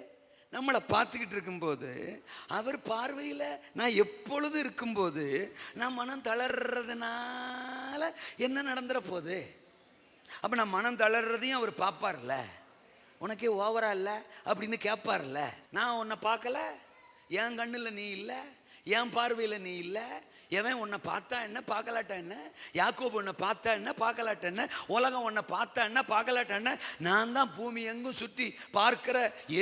நம்மளை பார்த்துக்கிட்டு இருக்கும்போது, அவர் பார்வையில் நான் எப்பொழுது இருக்கும்போது நான் மனம் தளர்றதுனால என்ன நடந்துற போகுது? அப்போ நான் மனம் தளர்றதையும் அவர் பார்ப்பார்ல, உனக்கே ஓவரா இல்லை அப்படின்னு கேட்பார்ல. நான் உன்னை பார்க்கல, என் கண்ணில் நீ இல்லை, என் பார்வையில் நீ இல்லை. எவன் உன்னை பார்த்தா என்ன பார்க்கலாட்ட என்ன, யாக்கோபு உன்னை பார்த்தா என்ன பார்க்கலாட்ட என்ன, உலகம் உன்னை பார்த்தா என்ன பார்க்கலாட்ட என்ன, நான் தான் பூமி எங்கும் சுற்றி பார்க்கிற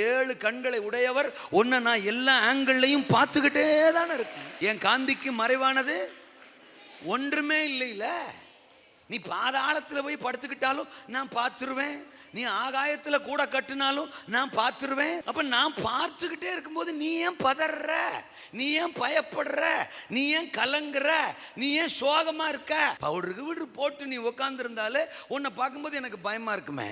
7 கண்களை உடையவர். உன்னை நான் எல்லா ஆங்கிள்லையும் பார்த்துக்கிட்டே தானே இருக்கேன். என் காந்திக்கு மறைவானது ஒன்றுமே இல்லைல்ல. நீ பாதாளத்தில் போய் படுத்துக்கிட்டாலும் நான் பார்த்துருவேன், நீ ஆகாயத்தில் கூட கட்டினாலும் நான் பார்த்துருவேன். அப்ப நான் பார்த்துக்கிட்டே இருக்கும்போது நீ ஏன் பதற, நீ ஏன் பயப்படுற, நீ ஏன் கலங்குற, நீ ஏன் சோகமா இருக்க? பவுடருக்கு வீடு போட்டு நீ உட்கார்ந்து இருந்தாலே உன்னை பார்க்கும்போது எனக்கு பயமா இருக்குமே.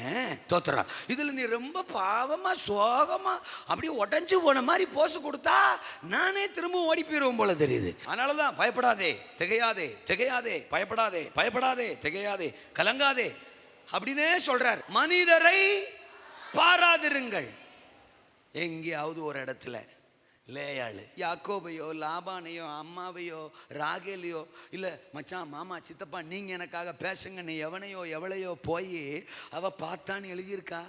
தோத்துறா, இதுல நீ ரொம்ப பாவமா சோகமா அப்படியே உடஞ்சு போன மாதிரி போசு கொடுத்தா நானே திரும்ப ஓடி போயிடுவோம் போல தெரியுது. அதனாலதான் பயப்படாதே, திகையாதே, திகையாதே, பயப்படாதே, பயப்படாதே, திகையாதே, கலங்காதே அப்படின்னே சொல்றார். மனிதரை பாராதிருங்கள். எங்கேயாவது ஒரு இடத்துல லேயாளு யாக்கோபையோ லாபானையோ அம்மாவையோ ராகேலையோ இல்லை மச்சான் மாமா சித்தப்பா நீங்கள் எனக்காக பேசுங்க நீ எவனையோ எவளையோ போய் அவ பார்த்தான்னு எழுதியிருக்கா?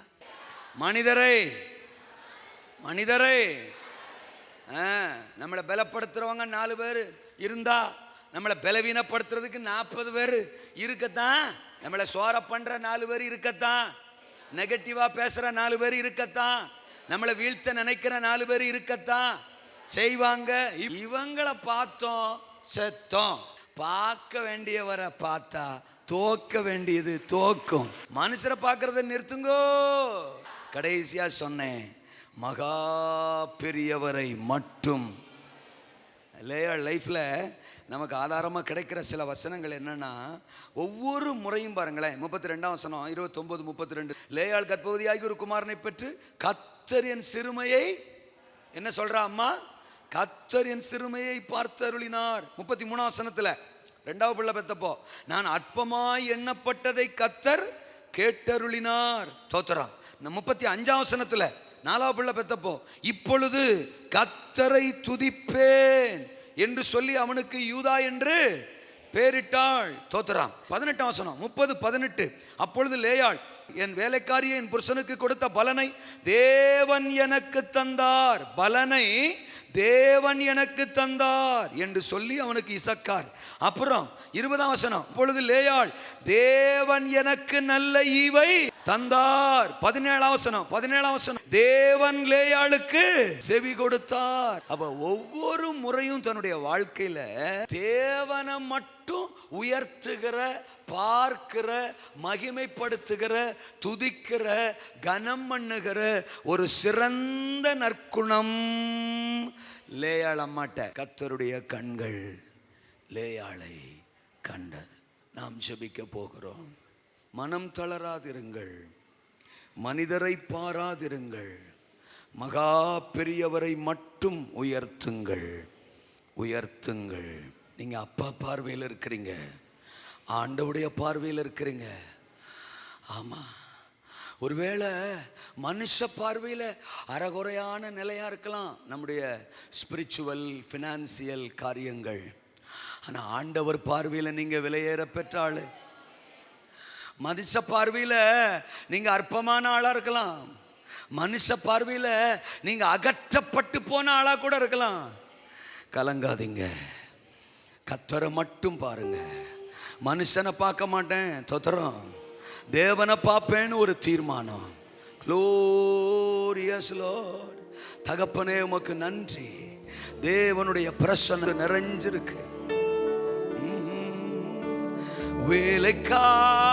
மனிதரை மனிதரை நம்மளை பலப்படுத்துறவங்க 4 பேர் இருந்தா நம்மளை பலவீனப்படுத்துறதுக்கு 40 பேர் இருக்கத்தான். நம்மளை சோர பண்ற 4 பேர் இருக்கத்தான். நெகட்டிவா பேசுற 4 பேர் இருக்கத்தான். நம்மளை வீழ்த்த நினைக்கிற 4 பேர் இருக்கத்தான் செய்வாங்க. இவங்களை பார்த்தோம் செத்தோம். பார்க்க வேண்டியவரை பார்த்தா தோக்க வேண்டியது தோக்கும். மனுஷரை பார்க்கறத நிறுத்துங்கோ. கடைசியா சொன்னேன், மகா பெரியவரை மட்டும். இல்லையா? லைஃப்ல நமக்கு ஆதாரமாக கிடைக்கிற சில வசனங்கள் என்னன்னா, ஒவ்வொரு முறையும் பாருங்களேன். 32ஆம் வசனம் 29, 32. லேயாள் கர்ப்பவதியாகி ஒரு குமாரனை பெற்று கர்த்தர் என் சிறுமையை என்ன சொல்றா அம்மா? கர்த்தர் என் சிறுமையை பார்த்தருளினார். 33ஆம் வசனத்துல 2வது பிள்ளை பெத்தப்போ நான் அற்பமாய் எண்ணப்பட்டதை கர்த்தர் கேட்டருளினார். தோத்துறான். 35ஆம் வசனத்துல 4வது பிள்ளை பெத்தப்போ இப்பொழுது கர்த்தரை துதிப்பேன் என்று சொல்லி அவனுக்கு யூதா என்று பேரிட்டாள். தோத்துறான். 18ஆம் வசனம் 30, 18. அப்பொழுது லேயாள் என் வேலைக்காரியை என் புருஷனுக்கு கொடுத்த பலனை தேவன் எனக்கு தந்தார், பலனை தேவன் எனக்கு தந்தார் என்று சொல்லி அவனுக்கு இசக்கார். அப்புறம் 20ஆம் வசனம் அப்பொழுது லேயாள் தேவன் எனக்கு நல்ல ஈவை தந்தார். 17ஆம் வசனம் தேவன் லேயாளுக்கு செவி கொடுத்தார். அப்ப ஒவ்வொரு முறையும் தன்னுடைய வாழ்க்கையில தேவனை மட்டும் உயர்த்துகிற, பார்க்கிற, மகிமைப்படுத்துகிற, துதிக்கிற, கனம் பண்ணுகிற ஒரு சிறந்த நற்குணம் லேயாள் அம்மாட்ட. கர்த்தருடைய கண்கள் லேயாளை கண்டது. நாம் ஜெபிக்க போகிறோம். மனம் தளராதிருங்கள், மனிதரை பாராதிருங்கள், மகா பெரியவரை மட்டும் உயர்த்துங்கள், உயர்த்துங்கள். நீங்க அப்பா பார்வையில் இருக்கிறீங்க, ஆண்டவருடைய பார்வையில் இருக்கிறீங்க. ஆமா, ஒருவேளை மனுஷ பார்வையில் அறகுறையான நிலையா இருக்கலாம் நம்முடைய ஸ்பிரிச்சுவல் ஃபினான்சியல் காரியங்கள். ஆனா ஆண்டவர் பார்வையில் நீங்க விலையேற பெற்ற ஆளு. மனுஷ பார்வையில் நீங்க அற்பமான ஆளா இருக்கலாம், மனுஷ பார்வையில் நீங்க அகற்றப்பட்டு போன ஆளா கூட இருக்கலாம். கலங்காதீங்க, கர்த்தரை மட்டும் பாருங்க. மனுஷனை பார்க்க மாட்டேன் தோத்திரம், தேவனை பார்ப்பேன்னு ஒரு தீர்மானம். Glorious Lord. தகப்பனே உமக்கு நன்றி. தேவனுடைய பிரசன்னம் நிறைஞ்சிருக்கு. வேலைக்காரனின்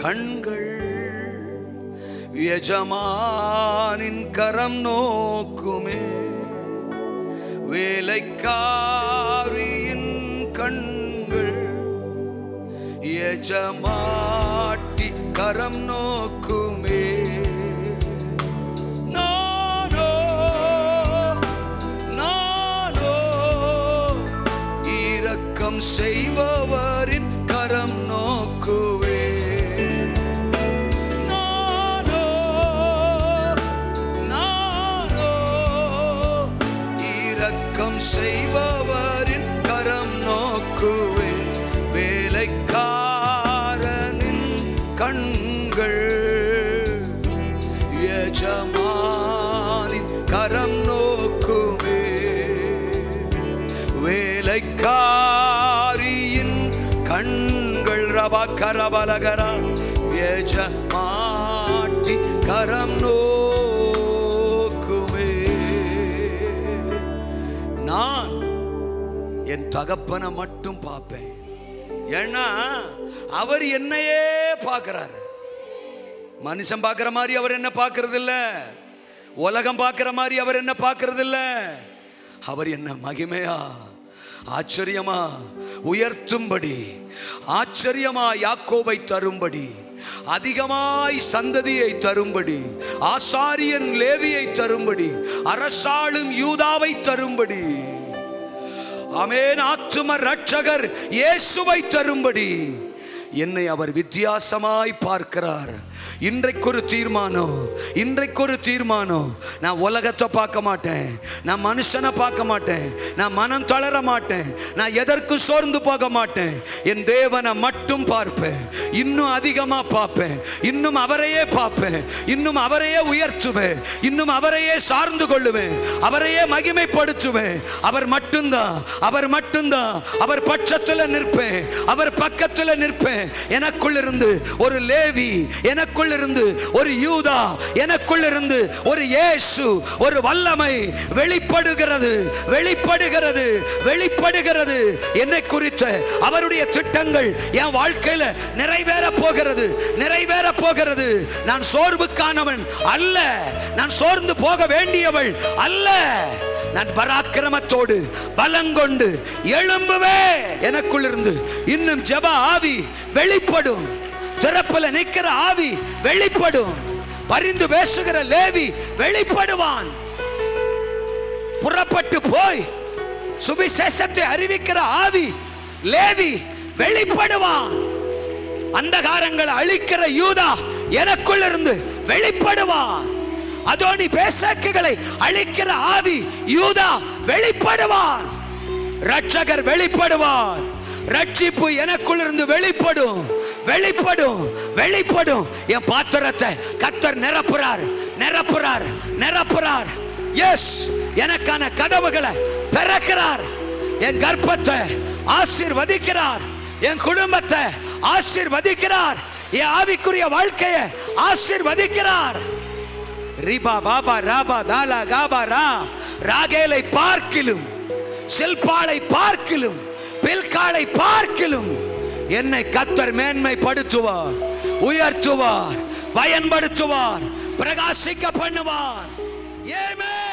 கண்கள் எஜமானின் கரம் நோக்குமே, வேலைக்காரியின் கண்கள் எஜமாட்டி கரம் நோக்குமே. நானோ நானோ இரக்கம் செய்பவரின் கரம் நோக்குவே. நானோ நானோ இரக்கம் செய்பவரின் கரம் நோக்குவே. வேலைக்காரனின் கண்கள் எஜமானின் கரம் நோக்குவே. வேலைக்காரியின் கண்கள் ரபா கரபலகரா எஜமாட்டி கரம் நோக்குமே. நான் என் தகப்பனை மட்டும் பார்ப்பேன். ஏன்னா அவர் என்னையே பார்க்கிறாரு. மனுஷன் பார்க்கிற மாதிரி அவர் என்ன பார்க்கறது இல்ல, உலகம் பார்க்கிற மாதிரி அவர் என்ன பார்க்கறது இல்ல. அவர் என்ன மகிமையா ஆச்சரியமா உயர்த்தும்படி, ஆச்சரியமா யாக்கோபை தரும்படி, அதிகமாய் சந்ததியை தரும்படி, ஆசாரியன் லேவியை தரும்படி, அரசாளும் யூதாவை தரும்படி, ஆமென், ஆத்தும ரட்சகர் இயேசுவை தரும்படி என்னை அவர் வித்தியாசமாய் பார்க்கிறார். இன்றைக்கு ஒரு தீர்மானம், இன்றைக்கு ஒரு தீர்மானம். நான் உலகத்தை பார்க்க மாட்டேன், நான் மனுஷனை பார்க்க மாட்டேன், நான் மனம் தளர மாட்டேன், நான் எதற்கும் சோர்ந்து போக மாட்டேன். என் தேவனை மட்டும் பார்ப்பேன், இன்னும் அதிகமாக பார்ப்பேன், இன்னும் அவரையே பார்ப்பேன், இன்னும் அவரையே உயர்த்துவேன், இன்னும் அவரையே சார்ந்து கொள்ளுவேன், அவரையே மகிமைப்படுத்துவேன். அவர் மட்டும்தான், அவர் மட்டும்தான், அவர் பட்சத்தில் நிற்பேன், அவர் பக்கத்தில் நிற்பேன். எனக்குள் இருந்து ஒரு லேவி, எனக்குள் இருந்து ஒரு யூதா, எனக்குள் இருந்து ஒரு இயேசு, ஒரு வல்லமை வெளிப்படுகிறது, வெளிப்படுகிறது, வெளிப்படுகிறது. என்னை குறித்த அவருடைய திட்டங்கள் என் வாழ்க்கையில நிறைவேற போகிறது, நிறைவேற போகிறது. நான் சோர்வுக்கானவன் அல்ல, நான் சோர்ந்து போக வேண்டியவள் அல்ல. நான் பராக்கிரமத்தோடு பலங்கொண்டு எழும்புவே. எனக்குள் இருந்து இன்னும் ஜெப ஆவி வெளிப்படும், திறப்புல நிற்கிற ஆவி வெளிப்படும், பரிந்து பேசுகிற லேவி வெளிப்படுவான். புறப்பட்டு போய் சுவிசேஷத்தை அறிவிக்கிற ஆவி லேவி வெளிப்படுவான். அந்தகாரங்களை அழிக்கிற யூதா எனக்குள் இருந்து வெளிப்படுவான். அதோனி பேசக்குகளை அழிக்கிற ஆவி யூதா வெளிப்படுவான். ரட்சகர் வெளிப்படுவார். ரட்சிப்பு எனக்குள் இருந்து வெளிப்படும், வெளிப்படும், வெளிப்படும். என் பாத்திரத்தை கர்த்தர் நிரப்புறார், நிரப்புறார், நிரப்புறார். எஸ், எனக்கான கதவுகளை திறக்கிறார். என் கர்ப்பத்தை ஆசீர்வதிக்கிறார், என் குடும்பத்தை ஆசீர்வதிக்கிறார், என் ஆவிக்குரிய வாழ்க்கையை ஆசீர்வதிக்கிறார். ரிபா பாபா ராபா தாலா காபா ரா. ராகேலை பார்க்கிலும், சில்பாளை பார்க்கிலும், பில்காளை பார்க்கிலும் என்னை கர்த்தர் மேன்மைப்படுத்துவார், உயர்த்துவார், பயன்படுத்துவார், பிரகாசிக்க பண்ணுவார். ஆமென்.